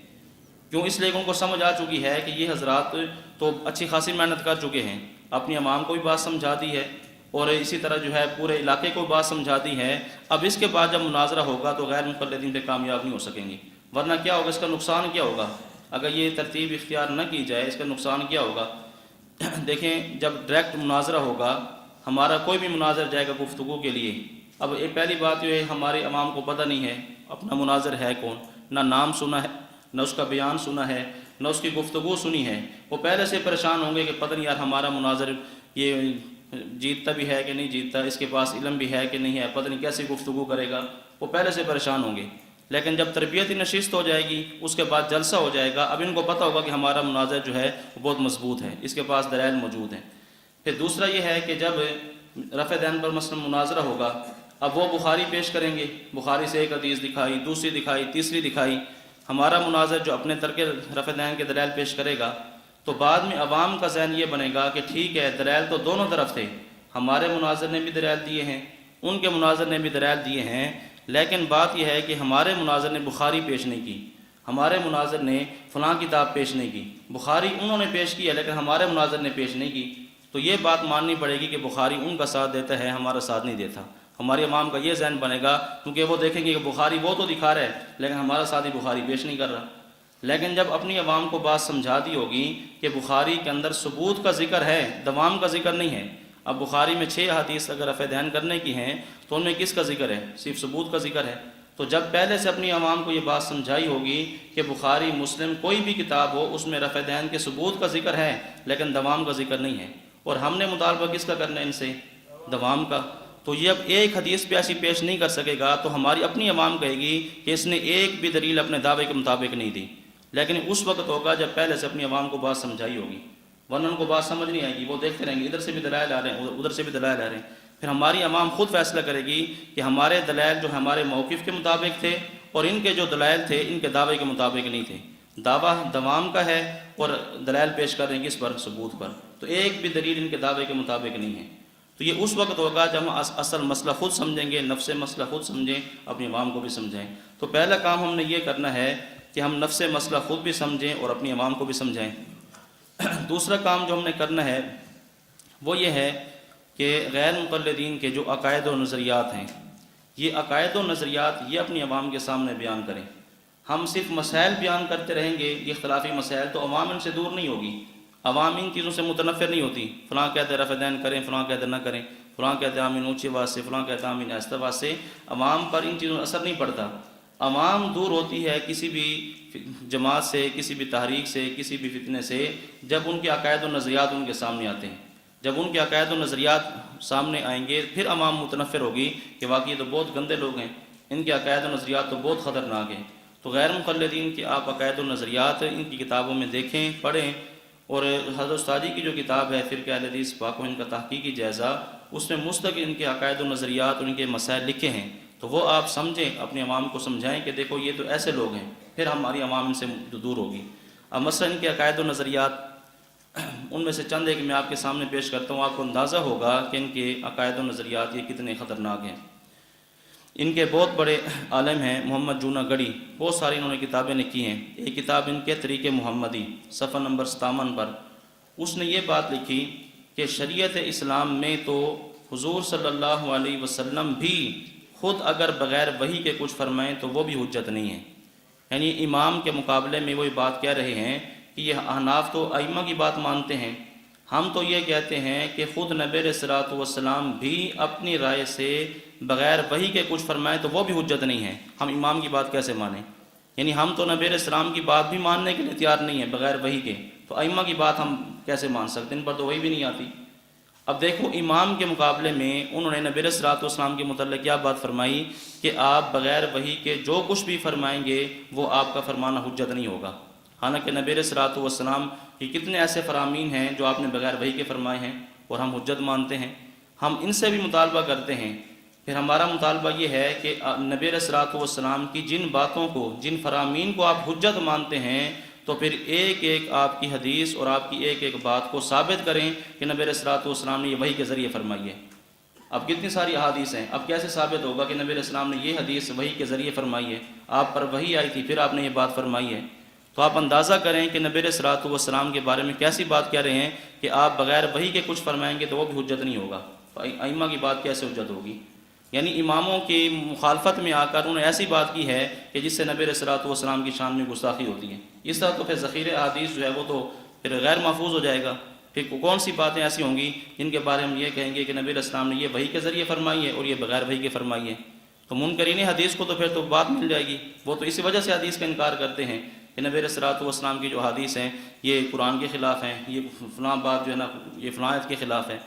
کیوں؟ اس لیے کہ ان کو سمجھ آ چکی ہے کہ یہ حضرات تو اچھی خاصی محنت کر چکے ہیں، اپنی عوام کو بھی بات سمجھا دی ہے، اور اسی طرح جو ہے پورے علاقے کو بات سمجھا دی ہے۔ اب اس کے بعد جب مناظرہ ہوگا تو غیر مقلدین پہ کامیاب نہیں ہو سکیں گے، ورنہ کیا ہوگا، اس کا نقصان کیا ہوگا اگر یہ ترتیب اختیار نہ کی جائے، اس کا نقصان کیا ہوگا؟ دیکھیں جب ڈائریکٹ مناظرہ ہوگا، ہمارا کوئی بھی مناظر جائے گا گفتگو کے لیے، اب یہ پہلی بات یہ ہے ہمارے عوام کو پتہ نہیں ہے اپنا مناظر ہے کون، نہ نام سنا ہے، نہ اس کا بیان سنا ہے، نہ اس کی گفتگو سنی ہے، وہ پہلے سے پریشان ہوں گے کہ پتہ نہیں یار ہمارا مناظر یہ جیتتا بھی ہے کہ نہیں جیتتا، اس کے پاس علم بھی ہے کہ نہیں ہے، پتہ نہیں کیسی گفتگو کرے گا، وہ پہلے سے پریشان ہوں گے۔ لیکن جب تربیتی نشست ہو جائے گی، اس کے بعد جلسہ ہو جائے گا، اب ان کو پتہ ہوگا کہ ہمارا مناظر جو ہے وہ بہت مضبوط ہے، اس کے پاس دلائل موجود ہیں۔ پھر دوسرا یہ ہے کہ جب رفع دین پر مثلا مناظرہ ہوگا، اب وہ بخاری پیش کریں گے، بخاری سے ایک حدیث دکھائی، دوسری دکھائی، تیسری دکھائی، ہمارا مناظر جو اپنے ترک رفع دین کے دلائل پیش کرے گا، تو بعد میں عوام کا ذہن یہ بنے گا کہ ٹھیک ہے دلائل تو دونوں طرف تھے، ہمارے مناظر نے بھی دلائل دیے ہیں، ان کے مناظر نے بھی دلائل دیے ہیں، لیکن بات یہ ہے کہ ہمارے مناظر نے بخاری پیش نہیں کی، ہمارے مناظر نے فلاں کتاب پیش نہیں کی، بخاری انہوں نے پیش کی ہے لیکن ہمارے مناظر نے پیش نہیں کی، تو یہ بات ماننی پڑے گی کہ بخاری ان کا ساتھ دیتا ہے، ہمارا ساتھ نہیں دیتا۔ ہماری عوام کا یہ ذہن بنے گا، کیونکہ وہ دیکھیں گے کہ بخاری وہ تو دکھا رہا ہے لیکن ہمارا ساتھی بخاری پیش نہیں کر رہا۔ لیکن جب اپنی عوام کو بات سمجھا دی ہوگی کہ بخاری کے اندر ثبوت کا ذکر ہے، دوام کا ذکر نہیں ہے، اب بخاری میں 6 حدیث اگر رفع دین کرنے کی ہیں تو ان میں کس کا ذکر ہے؟ صرف ثبوت کا ذکر ہے۔ تو جب پہلے سے اپنی عوام کو یہ بات سمجھائی ہوگی کہ بخاری مسلم کوئی بھی کتاب ہو اس میں رفع دین کے ثبوت کا ذکر ہے لیکن دوام کا ذکر نہیں ہے، اور ہم نے مطالبہ کس کا کرنا ہے ان سے؟ دوام کا۔ تو یہ اب ایک حدیث پہ ایسی پیش نہیں کر سکے گا تو ہماری اپنی عوام کہے گی کہ اس نے ایک بھی دلیل اپنے دعوے کے مطابق نہیں دی، لیکن اس وقت ہوگا جب پہلے سے اپنی عوام کو بات سمجھائی ہوگی، ورنہ ان کو بات سمجھ نہیں آئے گی، وہ دیکھتے رہیں گے ادھر سے بھی دلائل آ رہے ہیں ادھر سے بھی دلائل آ رہے ہیں۔ پھر ہماری عوام خود فیصلہ کرے گی کہ ہمارے دلائل جو ہمارے موقف کے مطابق تھے اور ان کے جو دلائل تھے ان کے دعوے کے مطابق نہیں تھے، دعویٰ دوام کا ہے اور دلائل پیش کر رہے ہیں کس پر؟ ثبوت پر، تو ایک بھی دلیل ان کے دعوے کے مطابق نہیں ہے۔ تو یہ اس وقت ہوگا جب ہم اصل مسئلہ خود سمجھیں گے، نفس مسئلہ خود سمجھیں، اپنی عوام کو بھی سمجھائیں۔ تو پہلا کام ہم نے یہ کرنا ہے کہ ہم نفس مسئلہ خود بھی سمجھیں اور اپنی عوام کو بھی سمجھائیں۔ دوسرا کام جو ہم نے کرنا ہے وہ یہ ہے کہ غیر مقلدین کے جو عقائد و نظریات ہیں، یہ عقائد و نظریات یہ اپنی عوام کے سامنے بیان کریں۔ ہم صرف مسائل بیان کرتے رہیں گے، یہ اختلافی مسائل، تو عوام ان سے دور نہیں ہوگی، عوام ان چیزوں سے متنفر نہیں ہوتی، فلاں کہتے رفع دین کریں، فلاں کہتے نہ کریں، فلاں کہتے آمین اونچی آواز سے، فلاں کہتے آمین آہستہ آواز سے، عوام پر ان چیزوں کا اثر نہیں پڑتا۔ عوام دور ہوتی ہے کسی بھی جماعت سے، کسی بھی تحریک سے، کسی بھی فتنے سے، جب ان کے عقائد و نظریات ان کے سامنے آتے ہیں۔ جب ان کے عقائد و نظریات سامنے آئیں گے پھر عوام متنفر ہوگی کہ واقعی تو بہت گندے لوگ ہیں، ان کے عقائد و نظریات تو بہت خطرناک ہیں۔ تو غیر مقلدین کے آپ عقائد و نظریات ان کی کتابوں میں دیکھیں، پڑھیں، اور حضرت استادی کی جو کتاب ہے فرقہ اہل حدیث پاک و ان کا تحقیقی جائزہ، اس میں مستقل ان کے عقائد و نظریات، ان کے مسائل لکھے ہیں، تو وہ آپ سمجھیں، اپنے عوام کو سمجھائیں کہ دیکھو یہ تو ایسے لوگ ہیں، پھر ہماری عوام ان سے دور ہوگی۔ اب مثلا ان کے عقائد و نظریات، ان میں سے چند ایک میں آپ کے سامنے پیش کرتا ہوں، آپ کو اندازہ ہوگا کہ ان کے عقائد و نظریات یہ کتنے خطرناک ہیں۔ ان کے بہت بڑے عالم ہیں محمد جونہ گڑھی، بہت ساری انہوں نے کتابیں لکھی ہیں۔ ایک کتاب ان کے طریق محمدی صفحہ نمبر 57 پر اس نے یہ بات لکھی کہ شریعت اسلام میں تو حضور صلی اللہ علیہ وسلم بھی خود اگر بغیر وحی کے کچھ فرمائیں تو وہ بھی حجت نہیں ہے۔ یعنی امام کے مقابلے میں وہ یہ بات کہہ رہے ہیں کہ یہ احناف تو ائمہ کی بات مانتے ہیں، ہم تو یہ کہتے ہیں کہ خود نبی علیہ الصلوۃ والسلام بھی اپنی رائے سے بغیر وحی کے کچھ فرمائیں تو وہ بھی حجت نہیں ہے، ہم امام کی بات کیسے مانیں؟ یعنی ہم تو نبی علیہ السلام کی بات بھی ماننے کے لیے تیار نہیں ہیں بغیر وحی کے، تو ائمہ کی بات ہم کیسے مان سکتے ہیں؟ ان پر تو وحی بھی نہیں آتی۔ اب دیکھو امام کے مقابلے میں انہوں نے نبی علیہ الصلوۃ والسلام کے متعلق کیا بات فرمائی کہ آپ بغیر وحی کے جو کچھ بھی فرمائیں گے وہ آپ کا فرمانا حجت نہیں ہوگا۔ حالانکہ نبی علیہ الصلوۃ والسلام کہ کتنے ایسے فرامین ہیں جو آپ نے بغیر وحی کے فرمائے ہیں اور ہم حجت مانتے ہیں، ہم ان سے بھی مطالبہ کرتے ہیں۔ پھر ہمارا مطالبہ یہ ہے کہ نبی علیہ الصلوۃ والسلام کی جن باتوں کو، جن فرامین کو آپ حجت مانتے ہیں، تو پھر ایک ایک آپ کی حدیث اور آپ کی ایک ایک بات کو ثابت کریں کہ نبی علیہ الصلوۃ والسلام نے یہ وحی کے ذریعے فرمائی ہے۔ اب کتنی ساری احادیث ہیں، اب کیسے ثابت ہوگا کہ نبی علیہ السلام نے یہ حدیث وحی کے ذریعے فرمائی ہے؟ آپ پر وحی آئی تھی پھر آپ نے یہ بات فرمائی ہے۔ تو آپ اندازہ کریں کہ نبی علیہ الصلوۃ والسلام کے بارے میں کیسی بات کہہ رہے ہیں کہ آپ بغیر وحی کے کچھ فرمائیں گے تو وہ بھی حجت نہیں ہوگا، تو ائمہ کی بات کیسے حجت ہوگی؟ یعنی اماموں کی مخالفت میں آ کر انہوں نے ایسی بات کی ہے کہ جس سے نبی علیہ الصلوۃ والسلام کی شان میں گستاخی ہوتی ہے۔ اس طرح تو پھر ذخیرہ احادیث جو ہے وہ تو پھر غیر محفوظ ہو جائے گا۔ پھر کون سی باتیں ایسی ہوں گی جن کے بارے میں یہ کہیں گے کہ نبی علیہ السلام نے یہ وحی کے ذریعے فرمائی ہے اور یہ بغیر وحی کے فرمائی ہے؟ تو منکرین حدیث کو تو پھر تو بات مل جائے گی، وہ تو اسی وجہ سے حدیث کا انکار کرتے ہیں کہ نبی علیہ الصلوۃ والسلام کی جو حدیث ہیں یہ قرآن کے خلاف ہیں، یہ فلاں بات جو ہے نا یہ فلاں آیت کے خلاف ہے،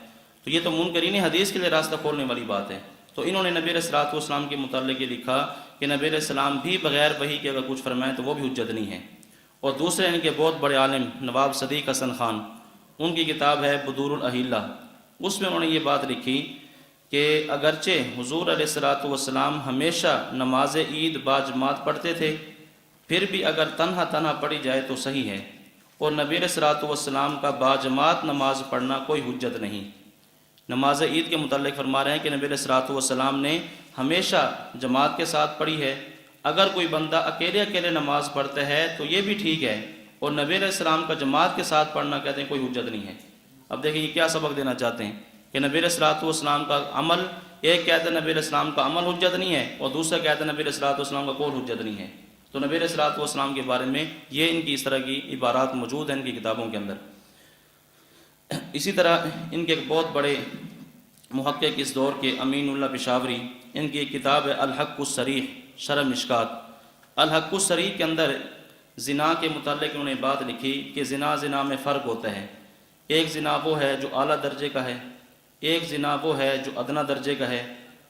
تو یہ تو منکرین حدیث کے لیے راستہ کھولنے والی بات ہے۔ تو انہوں نے نبی علیہ الصلوۃ والسلام کے متعلق یہ لکھا کہ نبی علیہ السلام بھی بغیر وحی کے اگر کچھ فرمائیں تو وہ بھی حجت نہیں ہے۔ اور دوسرے ان کے بہت بڑے عالم نواب صدیق حسن خان، ان کی کتاب ہے بدور الاحلہ، اس میں انہوں نے یہ بات لکھی کہ اگرچہ حضور علیہ الصلوۃ والسلام ہمیشہ نماز عید باجماعت پڑھتے تھے، پھر بھی اگر تنہا تنہا پڑھی جائے تو صحیح ہے، اور نبی علیہ الصلوۃ والسلام کا باجماعت نماز پڑھنا کوئی حجت نہیں۔ نماز عید کے متعلق فرما رہے ہیں کہ نبی علیہ الصلوۃ والسلام نے ہمیشہ جماعت کے ساتھ پڑھی ہے، اگر کوئی بندہ اکیلے اکیلے نماز پڑھتا ہے تو یہ بھی ٹھیک ہے، اور نبی علیہ السلام کا جماعت کے ساتھ پڑھنا کہتے ہیں کوئی حجت نہیں ہے۔ اب دیکھیں یہ کیا سبق دینا چاہتے ہیں کہ نبی علیہ الصلوۃ والسلام کا عمل، ایک کہتے ہیں نبی علیہ السلام کا عمل حجت نہیں ہے اور دوسرا کہتے ہیں نبی علیہ الصلوۃ والسلام کا قول حجت نہیں ہے۔ تو نبی علیہ الصلوۃ والسلام کے بارے میں یہ ان کی اس طرح کی عبارات موجود ہیں ان کی کتابوں کے اندر۔ اسی طرح ان کے ایک بہت بڑے محقق اس دور کے امین اللہ پشاوری، ان کی ایک کتاب ہے الحق الصریح شرح مشکات۔ الحق الصریح کے اندر زنا کے متعلق انہوں نے بات لکھی کہ زنا میں فرق ہوتا ہے، ایک زنا وہ ہے جو اعلیٰ درجے کا ہے، ایک زنا وہ ہے جو ادنا درجے کا ہے،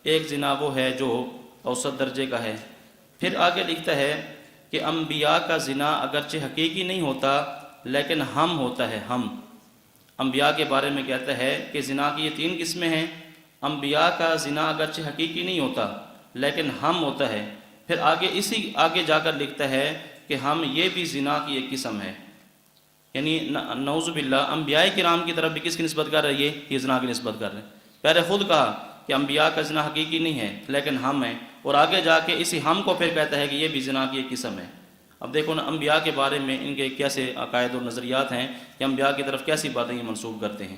ایک زنا وہ ہے جو اوسط درجے کا ہے۔ پھر آگے لکھتا ہے کہ انبیاء کا زنا اگرچہ حقیقی نہیں ہوتا لیکن ہم ہوتا ہے، ہم انبیاء کے بارے میں کہتا ہے کہ زنا کی یہ 3 قسمیں ہیں، انبیاء کا زنا اگرچہ حقیقی نہیں ہوتا لیکن ہم ہوتا ہے۔ پھر آگے جا کر لکھتا ہے کہ ہم یہ بھی زنا کی ایک قسم ہے، یعنی نعوذ باللہ انبیاء کرام کی طرف بھی کس کی نسبت کر رہی ہے؟ یہ زنا کی نسبت کر رہے ہیں۔ پہلے خود کہا کہ انبیاء کا زنا حقیقی نہیں ہے لیکن ہم ہیں، اور آگے جا کے اسی ہم کو پھر کہتا ہے کہ یہ بھی زنا کی ایک قسم ہے۔ اب دیکھو نا انبیاء کے بارے میں ان کے کیسے عقائد و نظریات ہیں کہ انبیاء کی طرف کیسی باتیں یہ منسوب کرتے ہیں۔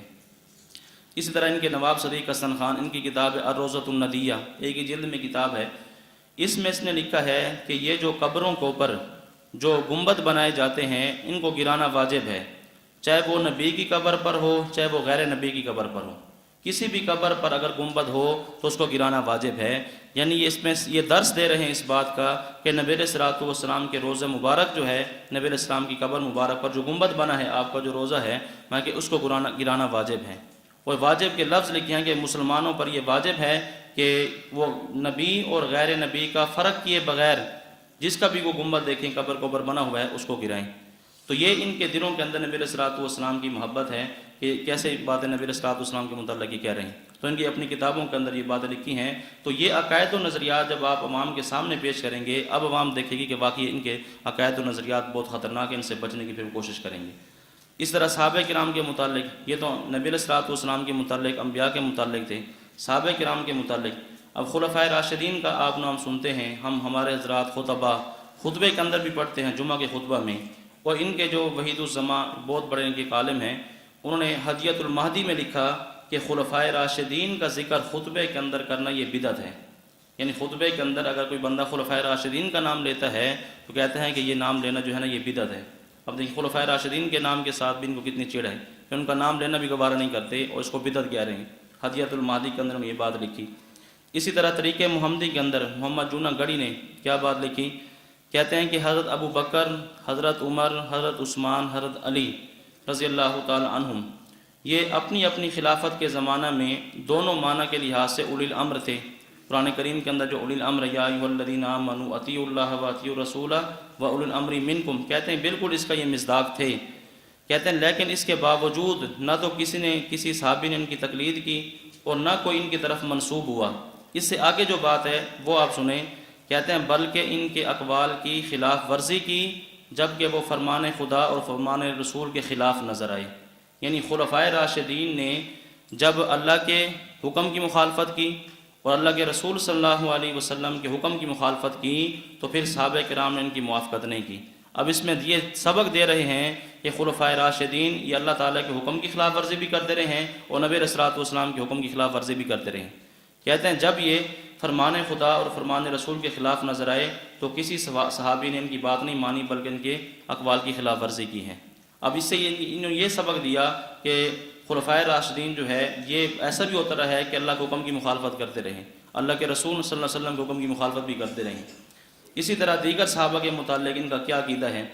اسی طرح ان کے نواب صدیق حسن خان، ان کی کتاب ہے الروضۃ الندیہ، ایک ہی جلد میں کتاب ہے، اس میں اس نے لکھا ہے کہ یہ جو قبروں کے اوپر جو گنبد بنائے جاتے ہیں ان کو گرانا واجب ہے، چاہے وہ نبی کی قبر پر ہو چاہے وہ غیر نبی کی قبر پر ہو، کسی بھی قبر پر اگر گنبد ہو تو اس کو گرانا واجب ہے۔ یعنی یہ اس میں یہ درس دے رہے ہیں اس بات کا کہ نبی علیہ الصلوۃ والسلام کے روضہ مبارک جو ہے، نبی علیہ السلام کی قبر مبارک پر جو گنبد بنا ہے آپ کا جو روضہ ہے، میں کہ اس کو گرانا واجب ہے۔ اور واجب کے لفظ لکھے ہیں کہ مسلمانوں پر یہ واجب ہے کہ وہ نبی اور غیر نبی کا فرق کیے بغیر جس کا بھی وہ گنبد دیکھیں قبر بنا ہوا ہے اس کو گرائیں۔ تو یہ ان کے دلوں کے اندر نبی علیہ الصلوۃ والسلام کی محبت ہے کہ کیسے باتیں نبی علیہ الصلوۃ والسلام کے متعلق یہ کہہ رہے ہیں، تو ان کی اپنی کتابوں کے اندر یہ باتیں لکھی ہیں۔ تو یہ عقائد و نظریات جب آپ عوام کے سامنے پیش کریں گے، اب عوام دیکھے گی کہ واقعی ان کے عقائد و نظریات بہت خطرناک ہیں، ان سے بچنے کی پھر کوشش کریں گے۔ اس طرح صحابہ کرام کے متعلق، یہ تو نبی علیہ الصلوۃ والسلام کے متعلق، انبیاء کے متعلق تھے، صحابہ کرام کے متعلق۔ اب خلفائے راشدین کا آپ نام سنتے ہیں، ہمارے حضرات خطبے کے اندر بھی پڑھتے ہیں جمعہ کے خطبہ میں، اور ان کے جو وحید الزماں بہت بڑے ان کے عالم ہیں، انہوں نے ہدیۃ المہدی میں لکھا کہ خلفائے راشدین کا ذکر خطبے کے اندر کرنا یہ بدعت ہے۔ یعنی خطبے کے اندر اگر کوئی بندہ خلفائے راشدین کا نام لیتا ہے تو کہتے ہیں کہ یہ نام لینا جو ہے نا یہ بدعت ہے۔ اب دیکھیں خلفائے راشدین کے نام کے ساتھ بھی ان کو کتنی چڑ ہے کہ ان کا نام لینا بھی گوارہ نہیں کرتے اور اس کو بدعت کہہ رہے ہیں۔ ہدیۃ المہدی کے اندر انہوں نے یہ بات لکھی۔ اسی طرح طریقہ محمدی کے اندر محمد جونہ گڑھی نے کیا بات لکھی، کہتے ہیں کہ حضرت ابو بکر، حضرت عمر، حضرت عثمان، حضرت علی رضی اللہ تعالی عنہم یہ اپنی اپنی خلافت کے زمانہ میں دونوں معنی کے لحاظ سے اولی الامر تھے۔ قرآن کریم کے اندر جو اولی الامر یا ایھا الذین آمنوا اطیعوا اللہ واطیعوا الرسول واولی الامر منکم، کہتے ہیں بالکل اس کا یہ مصداق تھے۔ کہتے ہیں لیکن اس کے باوجود نہ تو کسی صحابی نے ان کی تقلید کی اور نہ کوئی ان کی طرف منسوب ہوا۔ اس سے آگے جو بات ہے وہ آپ سنیں، کہتے ہیں بلکہ ان کے اقوال کی خلاف ورزی کی جبکہ وہ فرمان خدا اور فرمان رسول کے خلاف نظر آئے۔ یعنی خلفائے راشدین نے جب اللہ کے حکم کی مخالفت کی اور اللہ کے رسول صلی اللہ علیہ وسلم کے حکم کی مخالفت کی تو پھر صحابہ کرام نے ان کی موافقت نہیں کی۔ اب اس میں یہ سبق دے رہے ہیں کہ خلفائے راشدین یہ اللہ تعالیٰ کے حکم کی خلاف ورزی بھی کرتے رہے ہیں اور نبی علیہ الصلوۃ والسلام کے حکم کی خلاف ورزی بھی کرتے رہے ہیں۔ کہتے ہیں جب یہ فرمان خدا اور فرمان رسول کے خلاف نظر آئے تو کسی صحابی نے ان کی بات نہیں مانی بلکہ ان کے اقوال کی خلاف ورزی کی ہے۔ اب اس سے انہوں نے یہ سبق دیا کہ خلفائے راشدین جو ہے یہ ایسا بھی ہوتا رہا ہے کہ اللہ کے حکم کی مخالفت کرتے رہیں، اللہ کے رسول صلی اللہ علیہ وسلم کے حکم کی مخالفت بھی کرتے رہیں۔ اسی طرح دیگر صحابہ کے متعلق ان کا کیا عقیدہ ہے،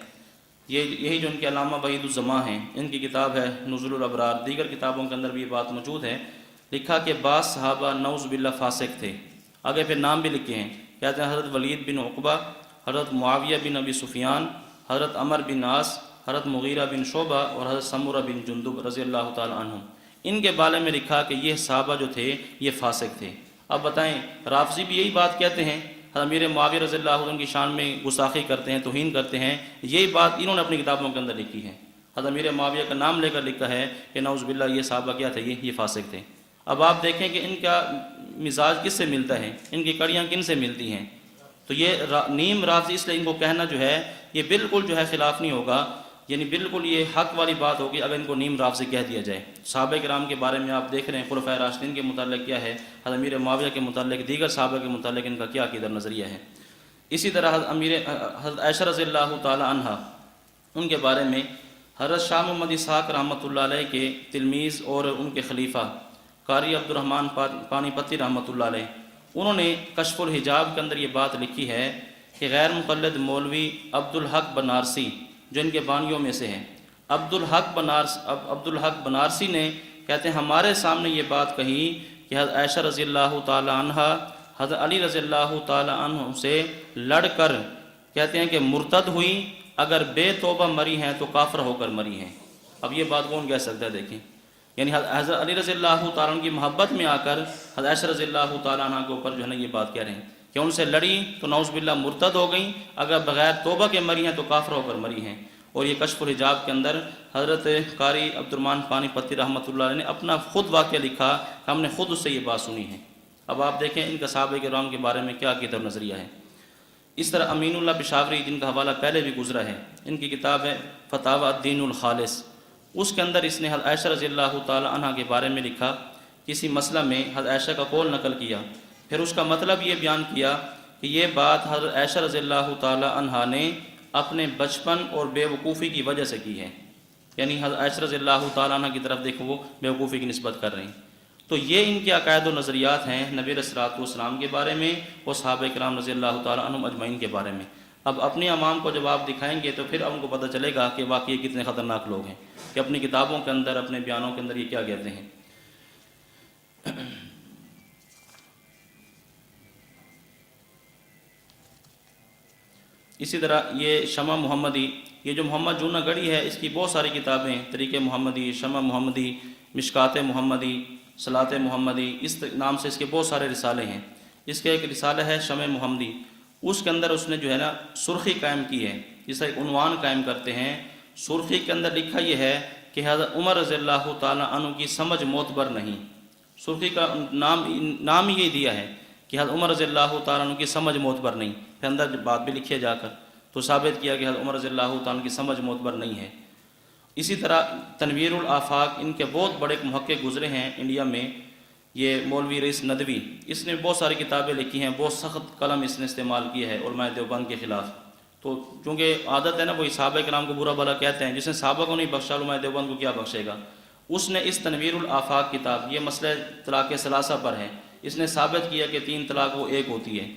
یہی جو ان کے علامہ وحید الزماں ہیں، ان کی کتاب ہے نزول الابرار، دیگر کتابوں کے اندر بھی یہ بات موجود ہے۔ لکھا کہ بعض صحابہ نعوذ باللہ فاسق تھے، آگے پھر نام بھی لکھے ہیں، کہتے ہیں حضرت ولید بن عقبہ، حضرت معاویہ بن ابی سفیان، حضرت عمر بن عاص، حضرت مغیرہ بن شعبہ اور حضرت سمرہ بن جندب رضی اللہ تعالی عنہم۔ ان کے بارے میں لکھا کہ یہ صحابہ جو تھے یہ فاسق تھے۔ اب بتائیں رافضی بھی یہی بات کہتے ہیں، حضرت امیر معاویہ رضی اللہ عنہ کی شان میں گستاخی کرتے ہیں، توہین کرتے ہیں، یہی بات انہوں نے اپنی کتابوں کے اندر لکھی ہے۔ حضرت امیر معاویہ کا نام لے کر لکھا ہے کہ نعوذ باللہ یہ صحابہ کیا تھے، یہ فاسق تھے۔ اب آپ دیکھیں کہ ان کا مزاج کس سے ملتا ہے، ان کی کڑیاں کن سے ملتی ہیں۔ تو یہ نیم رافضی، اس لیے ان کو کہنا جو ہے یہ بالکل جو ہے خلاف نہیں ہوگا، یعنی بالکل یہ حق والی بات ہوگی اگر ان کو نیم رافضی کہہ دیا جائے۔ صحابہ کرام کے بارے میں آپ دیکھ رہے ہیں خلفائے راشدین کے متعلق کیا ہے، حضرت امیر معاویہ کے متعلق، دیگر صحابہ کے متعلق ان کا کیا عقیدہ نظریہ ہے۔ اسی طرح حضرت عائشہ رضی اللہ تعالی عنہا، ان کے بارے میں حضرت شاہ محمد اسحاق رحمۃ اللہ علیہ کے تلمیذ اور ان کے خلیفہ قاری عبد الرحمن پانی پتی رحمۃ اللہ علیہ، انہوں نے کشف الحجاب کے اندر یہ بات لکھی ہے کہ غیر مقلد مولوی عبدالحق بنارسی جو ان کے بانیوں میں سے ہیں، عبدالحق بنارسی نے کہتے ہیں ہمارے سامنے یہ بات کہی کہ حضرت عائشہ رضی اللہ تعالی عنہا حضرت علی رضی اللہ تعالی عنہ سے لڑ کر کہتے ہیں کہ مرتد ہوئی، اگر بے توبہ مری ہیں تو کافر ہو کر مری ہیں۔ اب یہ بات کون کہہ سکتا ہے، دیکھیں، یعنی حضرت علی رضی اللہ تعالیٰ عنہ کی محبت میں آ کر حضرت عائشہ رضی اللہ تعالیٰ عنہ کے اوپر جو ہے نا یہ بات کہہ رہے ہیں کہ ان سے لڑی تو نعوذ باللہ مرتد ہو گئیں، اگر بغیر توبہ کے مری ہیں تو کافر ہو کر مری ہیں۔ اور یہ کشف الحجاب کے اندر حضرت قاری عبد الرحمن پانی پتی رحمۃ اللہ علیہ نے اپنا خود واقعہ لکھا کہ ہم نے خود اس سے یہ بات سنی ہے۔ اب آپ دیکھیں ان کا صحابہ کرام کے بارے میں کیا عقیدہ و نظریہ ہے۔ اس طرح امین اللہ پشاوری، جن کا حوالہ پہلے بھی گزرا ہے، ان کی کتاب ہے فتاوی الدین الخالص، اس کے اندر اس نے حضرت عائشہ رضی اللہ تعالی عنہ کے بارے میں لکھا، کسی مسئلہ میں حضرت عائشہ کا قول نقل کیا، پھر اس کا مطلب یہ بیان کیا کہ یہ بات حضرت عائشہ رضی اللہ تعالی عنہ نے اپنے بچپن اور بے وقوفی کی وجہ سے کی ہے۔ یعنی حضرت عائشہ رضی اللہ تعالی عنہ کی طرف دیکھو وہ بے وقوفی کی نسبت کر رہے ہیں۔ تو یہ ان کے عقائد و نظریات ہیں نبی علیہ الصلوۃ والسلام کے بارے میں اور صحابہ کرام رضی اللہ تعالیٰ عنہم اجمعین کے بارے میں۔ اب اپنی عوام کو جب آپ دکھائیں گے تو پھر ان کو پتہ چلے گا کہ واقعی کتنے خطرناک لوگ ہیں، کہ اپنی کتابوں کے اندر، اپنے بیانوں کے اندر یہ کیا کہتے ہیں۔ اسی طرح یہ شمع محمدی، یہ جو محمد جونہ گڑھی ہے، اس کی بہت ساری کتابیں، طریق محمدی، شمع محمدی، مشکات محمدی، صلاۃ محمدی، اس نام سے اس کے بہت سارے رسالے ہیں۔ اس کے ایک رسالہ ہے شمع محمدی، اس کے اندر اس نے جو ہے نا سرخی قائم کی ہے، جسے ایک عنوان قائم کرتے ہیں۔ سرخی کے اندر لکھا یہ ہے کہ حضرت عمر رضی اللہ تعالیٰ عنہ کی سمجھ معتبر نہیں۔ سرخی کا نام ہی یہ دیا ہے کہ حضرت عمر رضی اللہ تعالیٰ عنہ کی سمجھ معتبر نہیں، پھر اندر بات بھی لکھی ہے جا کر، تو ثابت کیا کہ حضرت عمر رضی اللہ تعالیٰ عنہ کی سمجھ معتبر نہیں ہے۔ اسی طرح تنویر الآفاق، ان کے بہت بڑے محقق گزرے ہیں انڈیا میں، یہ مولوی رئیس ندوی، اس نے بہت ساری کتابیں لکھی ہیں، بہت سخت قلم اس نے استعمال کی ہے علماء دیوبند کے خلاف۔ تو چونکہ عادت ہے نا، وہی صحابہ کرام کو برا بھلا کہتے ہیں، جس نے صحابہ کو نہیں بخشا علماء دیوبند کو کیا بخشے گا۔ اس نے اس تنویر الآفاق کتاب، یہ مسئلہ طلاق ثلاثہ پر ہے، اس نے ثابت کیا کہ 3 طلاق وہ ایک ہوتی ہے۔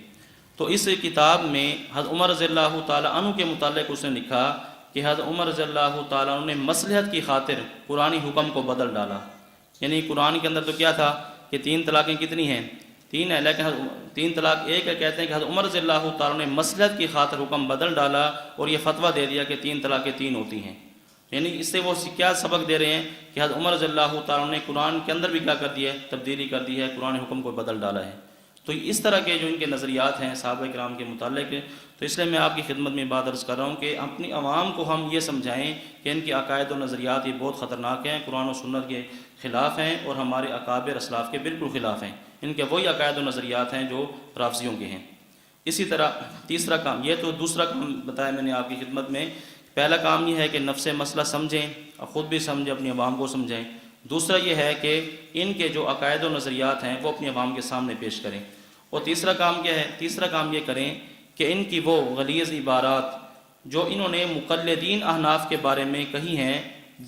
تو اس کتاب میں حضرت عمر رضی اللہ تعالیٰ عنہ کے متعلق اس نے لکھا کہ حضرت عمر رضی اللہ تعالیٰ عنہ نے مصلحت کی خاطر قرآنی حکم کو بدل ڈالا۔ یعنی قرآن کے اندر تو کیا تھا کہ 3 طلاقیں کتنی ہیں؟ 3 ہیں، لیکن 3 طلاق ایک ہے، کہتے ہیں کہ حضرت عمر رضی اللہ تعالیٰ نے مصلحت کی خاطر حکم بدل ڈالا اور یہ فتویٰ دے دیا کہ 3 طلاقیں 3 ہوتی ہیں۔ یعنی اس سے وہ کیا سبق دے رہے ہیں کہ حضرت عمر رضی اللہ تعالیٰ نے قرآن کے اندر بھی کیا کر دیا ہے، تبدیلی کر دی ہے، قرآن حکم کو بدل ڈالا ہے۔ تو اس طرح کے جو ان کے نظریات ہیں صحابہ کرام کے متعلق، تو اس لیے میں آپ کی خدمت میں بات عرض کر رہا ہوں کہ اپنی عوام کو ہم یہ سمجھائیں کہ ان کے عقائد و نظریات یہ بہت خطرناک ہیں، قرآن و سنت کے خلاف ہیں اور ہمارے اکابر اسلاف کے بالکل خلاف ہیں۔ ان کے وہی عقائد و نظریات ہیں جو رافضیوں کے ہیں۔ اسی طرح تیسرا کام، یہ تو دوسرا کام بتایا میں نے آپ کی خدمت میں۔ پہلا کام یہ ہے کہ نفس مسئلہ سمجھیں اور خود بھی سمجھیں، اپنی عوام کو سمجھیں۔ دوسرا یہ ہے کہ ان کے جو عقائد و نظریات ہیں وہ اپنی عوام کے سامنے پیش کریں۔ اور تیسرا کام کیا ہے؟ تیسرا کام یہ کریں کہ ان کی وہ غلیظ عبارات جو انہوں نے مقلدین احناف کے بارے میں کہی ہیں،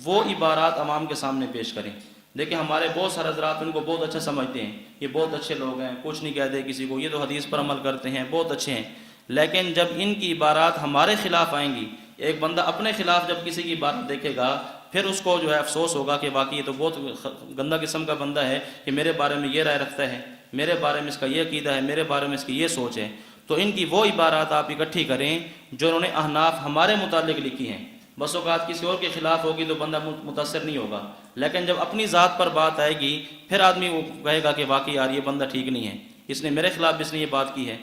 وہ عبارات عوام کے سامنے پیش کریں۔ دیکھیں ہمارے بہت سارے حضرات ان کو بہت اچھا سمجھتے ہیں، یہ بہت اچھے لوگ ہیں، کچھ نہیں کہتے کسی کو، یہ تو حدیث پر عمل کرتے ہیں، بہت اچھے ہیں۔ لیکن جب ان کی عبارات ہمارے خلاف آئیں گی، ایک بندہ اپنے خلاف جب کسی کی عبارت دیکھے گا، پھر اس کو جو ہے افسوس ہوگا کہ واقعی یہ تو بہت گندہ قسم کا بندہ ہے کہ میرے بارے میں یہ رائے رکھتا ہے، میرے بارے میں اس کا یہ عقیدہ ہے، میرے بارے میں اس کی یہ سوچ ہے۔ تو ان کی وہ عبارات آپ اکٹھی کریں جو انہوں نے احناف ہمارے متعلق لکھی ہیں۔ بس اوقات کسی اور کے خلاف ہوگی تو بندہ متاثر نہیں ہوگا، لیکن جب اپنی ذات پر بات آئے گی پھر آدمی وہ کہے گا کہ واقعی یار یہ بندہ ٹھیک نہیں ہے، اس نے میرے خلاف بھی اس نے یہ بات کی ہے۔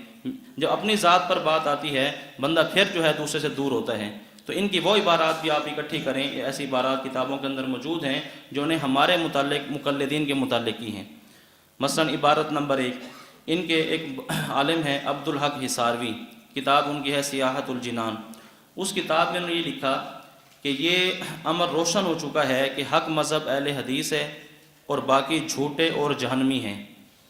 جب اپنی ذات پر بات آتی ہے بندہ پھر جو ہے دوسرے سے دور ہوتا ہے۔ تو ان کی وہ عبارات بھی آپ اکٹھی کریں، ایسی عبارات کتابوں کے اندر موجود ہیں جو انہیں ہمارے متعلق مقلدین کے متعلق کی ہیں۔ مثلا عبارت نمبر 1، ان کے ایک عالم ہیں عبدالحق حصاروی، کتاب ان کی ہے سیاحت الجنان۔ اس کتاب میں انہوں نے یہ لکھا کہ یہ امر روشن ہو چکا ہے کہ حق مذہب اہل حدیث ہے اور باقی جھوٹے اور جہنمی ہیں۔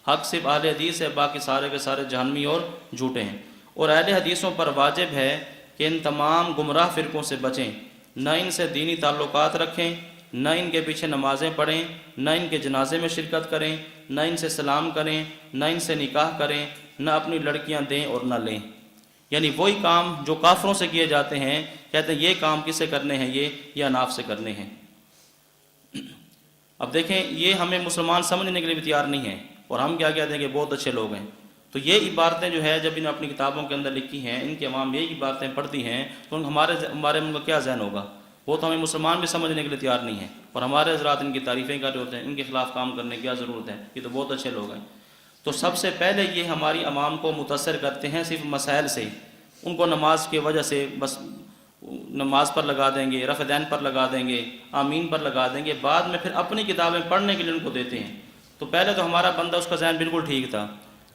حق صرف اہل حدیث ہے، باقی سارے کے سارے جہنمی اور جھوٹے ہیں۔ اور اہل حدیثوں پر واجب ہے کہ ان تمام گمراہ فرقوں سے بچیں، نہ ان سے دینی تعلقات رکھیں، نہ ان کے پیچھے نمازیں پڑھیں، نہ ان کے جنازے میں شرکت کریں، نہ ان سے سلام کریں، نہ ان سے نکاح کریں، نہ اپنی لڑکیاں دیں اور نہ لیں۔ یعنی وہی کام جو کافروں سے کیے جاتے ہیں، کہتے ہیں یہ کام کس سے کرنے ہیں، یہ اناف سے کرنے ہیں۔ اب دیکھیں یہ ہمیں مسلمان سمجھنے کے لیے بھی تیار نہیں ہیں، اور ہم کیا کہتے ہیں کہ بہت اچھے لوگ ہیں۔ تو یہ عبارتیں جو ہے جب انہوں نے اپنی کتابوں کے اندر لکھی ہیں، ان کے عوام یہ عبارتیں پڑھتی ہیں تو ہمارے من کا کیا ذہن ہوگا؟ وہ تو ہمیں مسلمان بھی سمجھنے کے لیے تیار نہیں ہیں، اور ہمارے حضرات ان کی تعریفیں کر رہے ہوتے ہیں، ان کے خلاف کام کرنے کی کیا ضرورت ہے، یہ تو بہت اچھے لوگ ہیں۔ تو سب سے پہلے یہ ہماری عوام کو متاثر کرتے ہیں صرف مسائل سے، ان کو نماز کی وجہ سے بس نماز پر لگا دیں گے، رفع دین پر لگا دیں گے، آمین پر لگا دیں گے، بعد میں پھر اپنی کتابیں پڑھنے کے لیے ان کو دیتے ہیں۔ تو پہلے تو ہمارا بندہ اس کا ذہن بالکل ٹھیک تھا،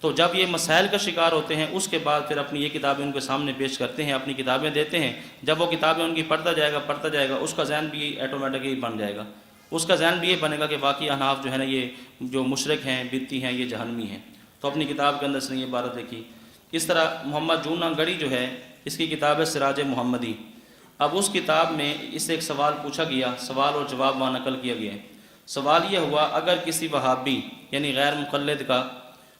تو جب یہ مسائل کا شکار ہوتے ہیں اس کے بعد پھر اپنی یہ کتابیں ان کے سامنے پیش کرتے ہیں، اپنی کتابیں دیتے ہیں۔ جب وہ کتابیں ان کی پڑھتا جائے گا اس کا ذہن بھی آٹومیٹکلی بن جائے گا، اس کا ذہن بھی یہ بنے گا کہ واقعی احناف جو ہے نا یہ جو مشرک ہیں، بدعتی ہیں، یہ جہنمی ہیں۔ تو اپنی کتاب کے اندر سے یہ عبارت لکھی۔ اس طرح محمد جونہ گڑھی جو ہے، اس کی کتاب ہے سراج محمدی۔ اب اس کتاب میں اس سے ایک سوال پوچھا گیا، سوال اور جواب وہاں نقل کیا گیا ہے۔ سوال یہ ہوا اگر کسی وہابی یعنی غیر مقلد کا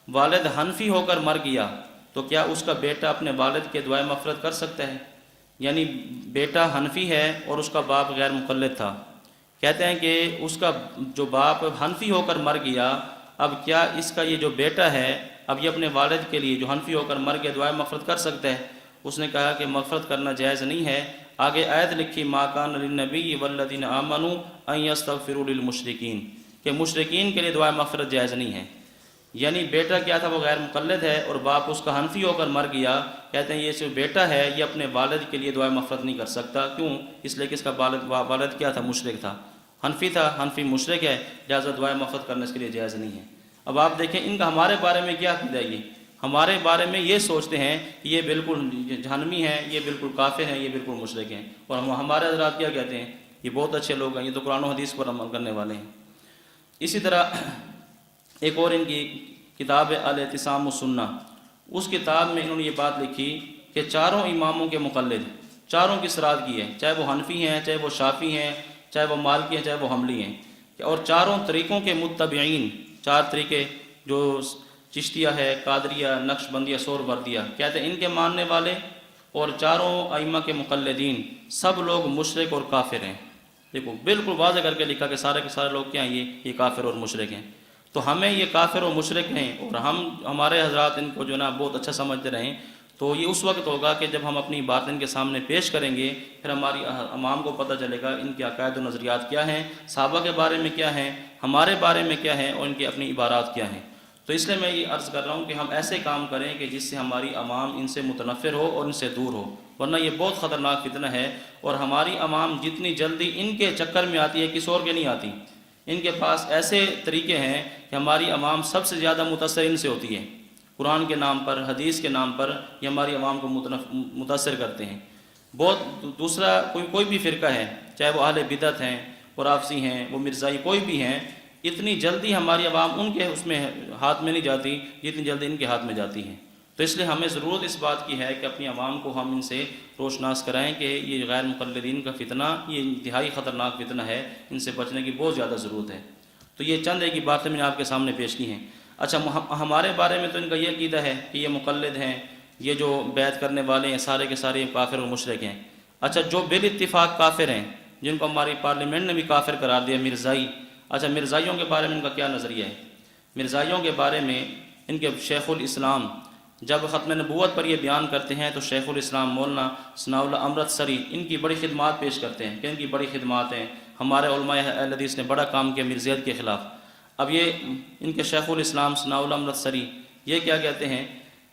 والد حنفی ہو کر مر گیا تو کیا اس کا بیٹا اپنے والد کے دعائے مغفرت کر سکتا ہے؟ یعنی بیٹا حنفی ہے اور اس کا باپ غیر مقلد تھا، کہتے ہیں کہ اس کا جو باپ حنفی ہو کر مر گیا، اب کیا اس کا یہ جو بیٹا ہے اب یہ اپنے والد کے لیے جو حنفی ہو کر مر گیا دعائے مغفرت کر سکتا ہے؟ اس نے کہا کہ مغفرت کرنا جائز نہیں ہے۔ آگے آیت لکھی ما کان للنبی والذین آمنوا ان یستغفروا للمشرکین، کہ مشرکین کے لیے دعائے مغفرت جائز نہیں ہے۔ یعنی بیٹا کیا تھا، وہ غیر مقلد ہے اور باپ اس کا حنفی ہو کر مر گیا، کہتے ہیں یہ جو بیٹا ہے یہ اپنے والد کے لیے دعائے مغفرت نہیں کر سکتا۔ کیوں؟ اس لیے کہ اس کا والد کیا تھا، مشرک تھا، حنفی تھا، حنفی مشرک ہے، لہٰذا دعائے مغفرت کرنے اس کے لیے جائز نہیں ہے۔ اب آپ دیکھیں ان کا ہمارے بارے میں کیا عقیدہ ہے، یہ ہمارے بارے میں یہ سوچتے ہیں کہ یہ بالکل جہنمی ہیں، یہ بالکل کافر ہیں، یہ بالکل مشرک ہیں، اور ہمارے حضرات کیا کہتے ہیں، یہ بہت اچھے لوگ ہیں، یہ تو قرآن و حدیث پر عمل کرنے والے ہیں۔ اسی طرح ایک اور ان کی کتاب ہے الاعتصام السنہ، اس کتاب میں انہوں نے یہ بات لکھی کہ چاروں اماموں کے مقلد، چاروں کی سراد کی ہے، چاہے وہ حنفی ہیں، چاہے وہ شافعی ہیں، چاہے وہ مالکی ہیں، چاہے وہ حنبلی ہیں، اور چاروں طریقوں کے متبعین، چار طریقے جو چشتیہ ہے، قادریہ، نقش بندیہ، سور وردیہ، کہتے ہیں ان کے ماننے والے اور چاروں ائمہ کے مقلدین سب لوگ مشرک اور کافر ہیں۔ دیکھو بالکل واضح کر کے لکھا کہ سارے کے سارے لوگ کیا ہیں، یہ کافر اور مشرک ہیں۔ تو ہمیں یہ کافر اور مشرک ہیں اور ہمارے حضرات ان کو جو نا بہت اچھا سمجھتے رہیں، تو یہ اس وقت ہوگا کہ جب ہم اپنی بات ان کے سامنے پیش کریں گے، پھر ہماری عوام کو پتہ چلے گا ان کے عقائد و نظریات کیا ہیں، صحابہ کے بارے میں کیا ہیں، ہمارے بارے میں کیا ہیں، اور ان کی اپنی عبارات کیا ہیں۔ تو اس لیے میں یہ عرض کر رہا ہوں کہ ہم ایسے کام کریں کہ جس سے ہماری عوام ان سے متنفر ہو اور ان سے دور ہو، ورنہ یہ بہت خطرناک فتنہ ہے، اور ہماری عوام جتنی جلدی ان کے چکر میں آتی ہے کسی اور کے نہیں آتی۔ ان کے پاس ایسے طریقے ہیں کہ ہماری عوام سب سے زیادہ متاثر ان سے ہوتی ہے، قرآن کے نام پر، حدیث کے نام پر یہ ہماری عوام کو متاثر کرتے ہیں۔ بہت دوسرا کوئی بھی فرقہ ہے، چاہے وہ اہل بدعت ہیں، قرافسی ہیں، وہ مرزائی کوئی بھی ہیں، اتنی جلدی ہماری عوام ان کے اس میں ہاتھ میں نہیں جاتی جتنی جلدی ان کے ہاتھ میں جاتی ہیں۔ تو اس لیے ہمیں ضرورت اس بات کی ہے کہ اپنی عوام کو ہم ان سے روشناس کرائیں کہ یہ غیر مقلدین کا فتنہ یہ انتہائی خطرناک فتنہ ہے، ان سے بچنے کی بہت زیادہ ضرورت ہے۔ تو یہ چند ایک باتیں میں نے آپ کے سامنے پیش کی ہیں۔ اچھا، ہمارے بارے میں تو ان کا یہ عقیدہ ہے کہ یہ مقلد ہیں، یہ جو بیعت کرنے والے ہیں سارے کے سارے کافر اور مشرک ہیں۔ اچھا، جو بالاتفاق کافر ہیں، جن کو ہماری پارلیمنٹ نے بھی کافر قرار دیا، مرزائی، اچھا مرزائیوں کے بارے میں ان کا کیا نظریہ ہے؟ مرزائیوں کے بارے میں ان کے شیخ الاسلام جب ختم نبوت پر یہ بیان کرتے ہیں تو شیخ الاسلام مولانا ثناء اللہ امرتسری ان کی بڑی خدمات پیش کرتے ہیں کہ ان کی بڑی خدمات ہیں، ہمارے علماء اہل حدیث نے بڑا کام کیا مرزیت کے خلاف۔ اب یہ ان کے شیخ الاسلام ثناء اللہ امرتسری یہ کیا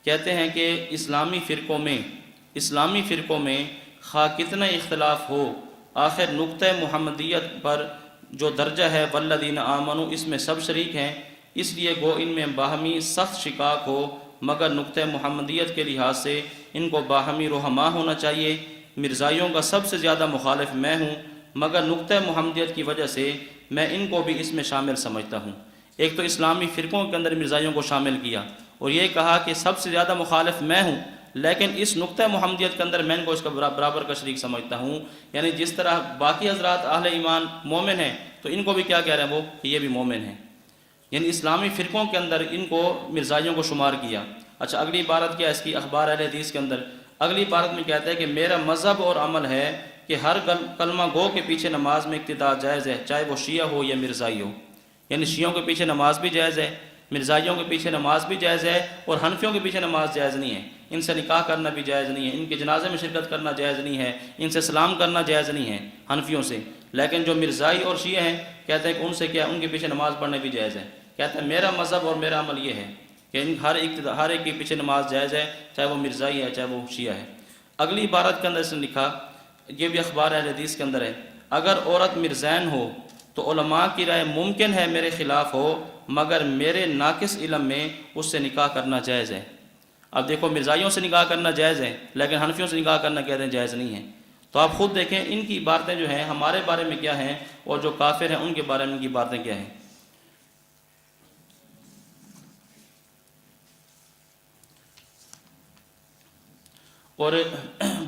کہتے ہیں کہ اسلامی فرقوں میں خواہ کتنا اختلاف ہو، آخر نقطہ محمدیت پر جو درجہ ہے والذین آمنوا، اس میں سب شریک ہیں، اس لیے گو ان میں باہمی سخت شقاق ہو، مگر نقطہ محمدیت کے لحاظ سے ان کو باہمی رحماء ہونا چاہیے۔ مرزائیوں کا سب سے زیادہ مخالف میں ہوں، مگر نقطہ محمدیت کی وجہ سے میں ان کو بھی اس میں شامل سمجھتا ہوں۔ ایک تو اسلامی فرقوں کے اندر مرزائیوں کو شامل کیا اور یہ کہا کہ سب سے زیادہ مخالف میں ہوں، لیکن اس نقطہ محمدیت کے اندر میں ان کو اس کا برابر کا شریک سمجھتا ہوں۔ یعنی جس طرح باقی حضرات اہل ایمان مومن ہیں تو ان کو بھی کیا کہہ رہے ہیں وہ کہ یہ بھی مومن ہیں، یعنی اسلامی فرقوں کے اندر ان کو مرزائیوں کو شمار کیا۔ اچھا، اگلی عبارت کیا اس کی اخبار اہل حدیث کے اندر؟ اگلی عبارت میں کہتا ہے کہ میرا مذہب اور عمل ہے کہ ہر کلمہ گو کے پیچھے نماز میں اقتداء جائز ہے، چاہے وہ شیعہ ہو یا مرزائی ہو۔ یعنی شیعوں کے پیچھے نماز بھی جائز ہے، مرزائیوں کے پیچھے نماز بھی جائز ہے، اور حنفیوں کے پیچھے نماز جائز نہیں ہے، ان سے نکاح کرنا بھی جائز نہیں ہے، ان کے جنازے میں شرکت کرنا جائز نہیں ہے، ان سے سلام کرنا جائز نہیں ہے حنفیوں سے۔ لیکن جو مرزائی اور شیعہ ہیں کہتے ہیں کہ ان سے کیا، ان کے پیچھے نماز پڑھنا بھی جائز ہے۔ کہتے ہیں میرا مذہب اور میرا عمل یہ ہے کہ ہر ایک کے پیچھے نماز جائز ہے، چاہے وہ مرزائی ہے چاہے وہ شیعہ ہے۔ اگلی عبارت کے اندر اس نے لکھا، یہ بھی اخبار اہل حدیث کے اندر ہے، اگر عورت مرزین ہو تو علماء کی رائے ممکن ہے میرے خلاف ہو، مگر میرے ناقص علم میں اس سے نکاح کرنا جائز ہے۔ اب دیکھو، مرزائیوں سے نکاح کرنا جائز ہے لیکن حنفیوں سے نکاح کرنا کہتے ہیں جائز نہیں ہے۔ تو آپ خود دیکھیں ان کی باتیں جو ہیں ہمارے بارے میں کیا ہیں، اور جو کافر ہیں ان کے بارے میں ان کی باتیں کیا ہیں۔ اور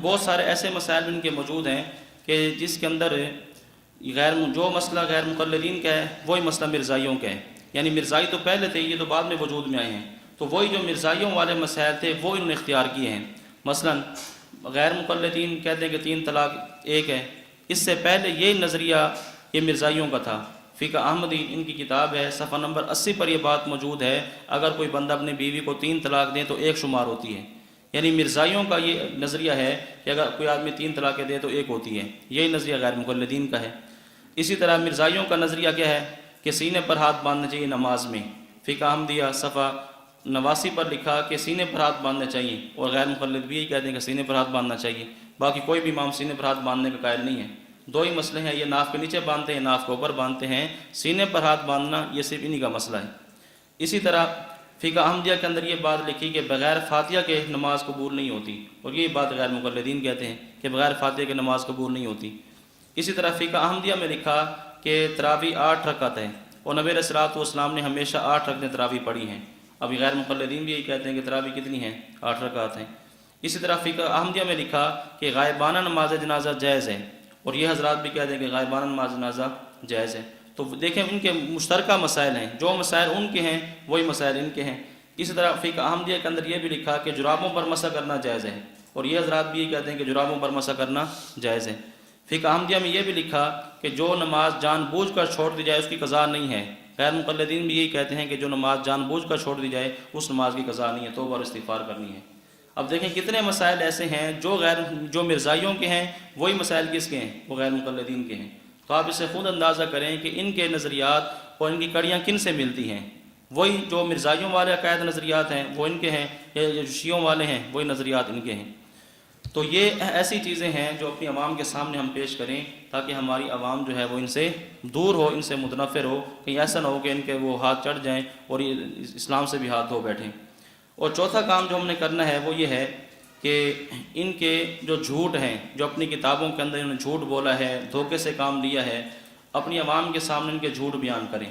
بہت سارے ایسے مسائل ان کے موجود ہیں کہ جس کے اندر جو مسئلہ غیر مقلدین کا ہے وہی مسئلہ مرزائیوں کا ہے، یعنی مرزائی تو پہلے تھے، یہ تو بعد میں وجود میں آئے ہیں، تو وہی جو مرزائیوں والے مسائل تھے وہ انہوں نے اختیار کیے ہیں۔ مثلا غیر مقلدین کہتے ہیں کہ 3 طلاق ایک ہے، اس سے پہلے یہی نظریہ یہ مرزائیوں کا تھا۔ فقہ احمدی ان کی کتاب ہے، صفحہ نمبر 80 پر یہ بات موجود ہے، اگر کوئی بندہ اپنی بیوی کو 3 طلاق دیں تو 1 شمار ہوتی ہے، یعنی مرزائیوں کا یہ نظریہ ہے کہ اگر کوئی آدمی 3 طلاقیں دے تو 1 ہوتی ہے، یہی نظریہ غیر مقلدین کا ہے۔ اسی طرح مرزائیوں کا نظریہ کیا ہے کہ سینے پر ہاتھ باندھنے چاہیے نماز میں، فقہ احمدیہ صفحہ 89 پر لکھا کہ سینے پر ہاتھ باندھنے چاہیے، اور غیر مقلد بھی یہی کہتے ہیں کہ سینے پر ہاتھ باندھنا چاہیے، باقی کوئی بھی امام سینے پر ہاتھ باندھنے کا قائل نہیں ہے۔ 2 ہی مسئلے ہیں، یہ ناف کے نیچے باندھتے ہیں، ناف کے اوپر باندھتے ہیں، سینے پر ہاتھ باندھنا یہ صرف انہی کا مسئلہ ہے۔ اسی طرح فقہ احمدیہ کے اندر یہ بات لکھی کہ بغیر فاتحہ کے نماز قبول نہیں ہوتی، اور یہ بات غیر مقلدین کہتے ہیں کہ بغیر فاتحہ کے نماز قبول نہیں ہوتی۔ اسی طرح فقہ احمدیہ میں لکھا کہ تراویح 8 رکعت ہے، اور نبی علیہ الصلوۃ والسلام نے ہمیشہ 8 رکعتیں تراویح پڑھی ہیں۔ ابھی غیر مقلدین بھی یہی کہتے ہیں کہ تراویح کتنی ہیں؟ 8 رکعت ہیں۔ اسی طرح فقہ احمدیہ میں لکھا کہ غائبانہ نماز جنازہ جائز ہے، اور یہ حضرات بھی کہتے ہیں کہ غائبانہ نماز جنازہ جائز ہے۔ تو دیکھیں ان کے مشترکہ مسائل ہیں، جو مسائل ان کے ہیں وہی مسائل ان کے ہیں۔ اسی طرح فقہ احمدیہ کے اندر یہ بھی لکھا کہ جرابوں پر مسح کرنا جائز ہے، اور یہ حضرات بھی یہ کہتے ہیں کہ جرابوں پر مسح کرنا جائز ہے۔ فقہ احمدیہ میں یہ بھی لکھا کہ جو نماز جان بوجھ کر چھوڑ دی جائے اس کی قضا نہیں ہے۔ غیر مقلدین بھی یہی کہتے ہیں کہ جو نماز جان بوجھ کر چھوڑ دی جائے اس نماز کی قضا نہیں ہے، توبہ اور استغفار کرنی ہے۔ اب دیکھیں کتنے مسائل ایسے ہیں جو مرزائیوں کے ہیں وہی مسائل کس کے ہیں؟ وہ غیر مقلدین کے ہیں۔ تو آپ اسے خود اندازہ کریں کہ ان کے نظریات اور ان کی کڑیاں کن سے ملتی ہیں۔ وہی جو مرزائیوں والے عقائد نظریات ہیں وہ ان کے ہیں، یا جو شیعوں والے ہیں وہی نظریات ان کے ہیں۔ تو یہ ایسی چیزیں ہیں جو اپنی عوام کے سامنے ہم پیش کریں تاکہ ہماری عوام جو ہے وہ ان سے دور ہو، ان سے متنفر ہو، کہیں ایسا نہ ہو کہ ان کے وہ ہاتھ چڑھ جائیں اور یہ اسلام سے بھی ہاتھ دھو بیٹھیں۔ اور چوتھا کام جو ہم نے کرنا ہے وہ یہ ہے کہ ان کے جو جھوٹ ہیں، جو اپنی کتابوں کے اندر انہوں نے جھوٹ بولا ہے، دھوکے سے کام لیا ہے، اپنی عوام کے سامنے ان کے جھوٹ بیان کریں۔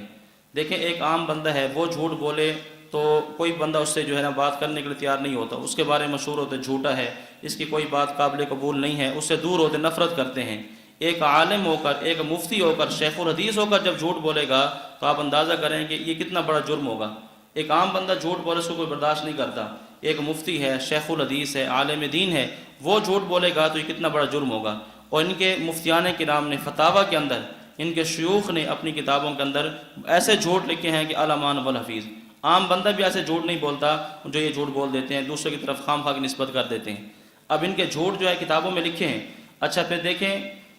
دیکھیں ایک عام بندہ ہے، وہ جھوٹ بولے تو کوئی بندہ اس سے جو ہے نا بات کرنے کے لیے تیار نہیں ہوتا، اس کے بارے میں مشہور ہوتے جھوٹا ہے، اس کی کوئی بات قابل قبول نہیں ہے، اس سے دور ہوتے نفرت کرتے ہیں۔ ایک عالم ہو کر، ایک مفتی ہو کر، شیخ الحدیث ہو کر جب جھوٹ بولے گا تو آپ اندازہ کریں کہ یہ کتنا بڑا جرم ہوگا۔ ایک عام بندہ جھوٹ بولے اس کو کوئی برداشت نہیں کرتا، ایک مفتی ہے، شیخ الحدیث ہے، عالم دین ہے، وہ جھوٹ بولے گا تو یہ کتنا بڑا جرم ہوگا۔ اور ان کے مفتیان کرام نے فتاویٰ کے اندر، ان کے شیوخ نے اپنی کتابوں کے اندر ایسے جھوٹ لکھے ہیں کہ الامان والحفیظ۔ عام بندہ بھی ایسے جھوٹ نہیں بولتا جو یہ جھوٹ بول دیتے ہیں، دوسرے کی طرف خام خواہ کی نسبت کر دیتے ہیں۔ اب ان کے جھوٹ جو ہے کتابوں میں لکھے ہیں۔ اچھا پھر دیکھیں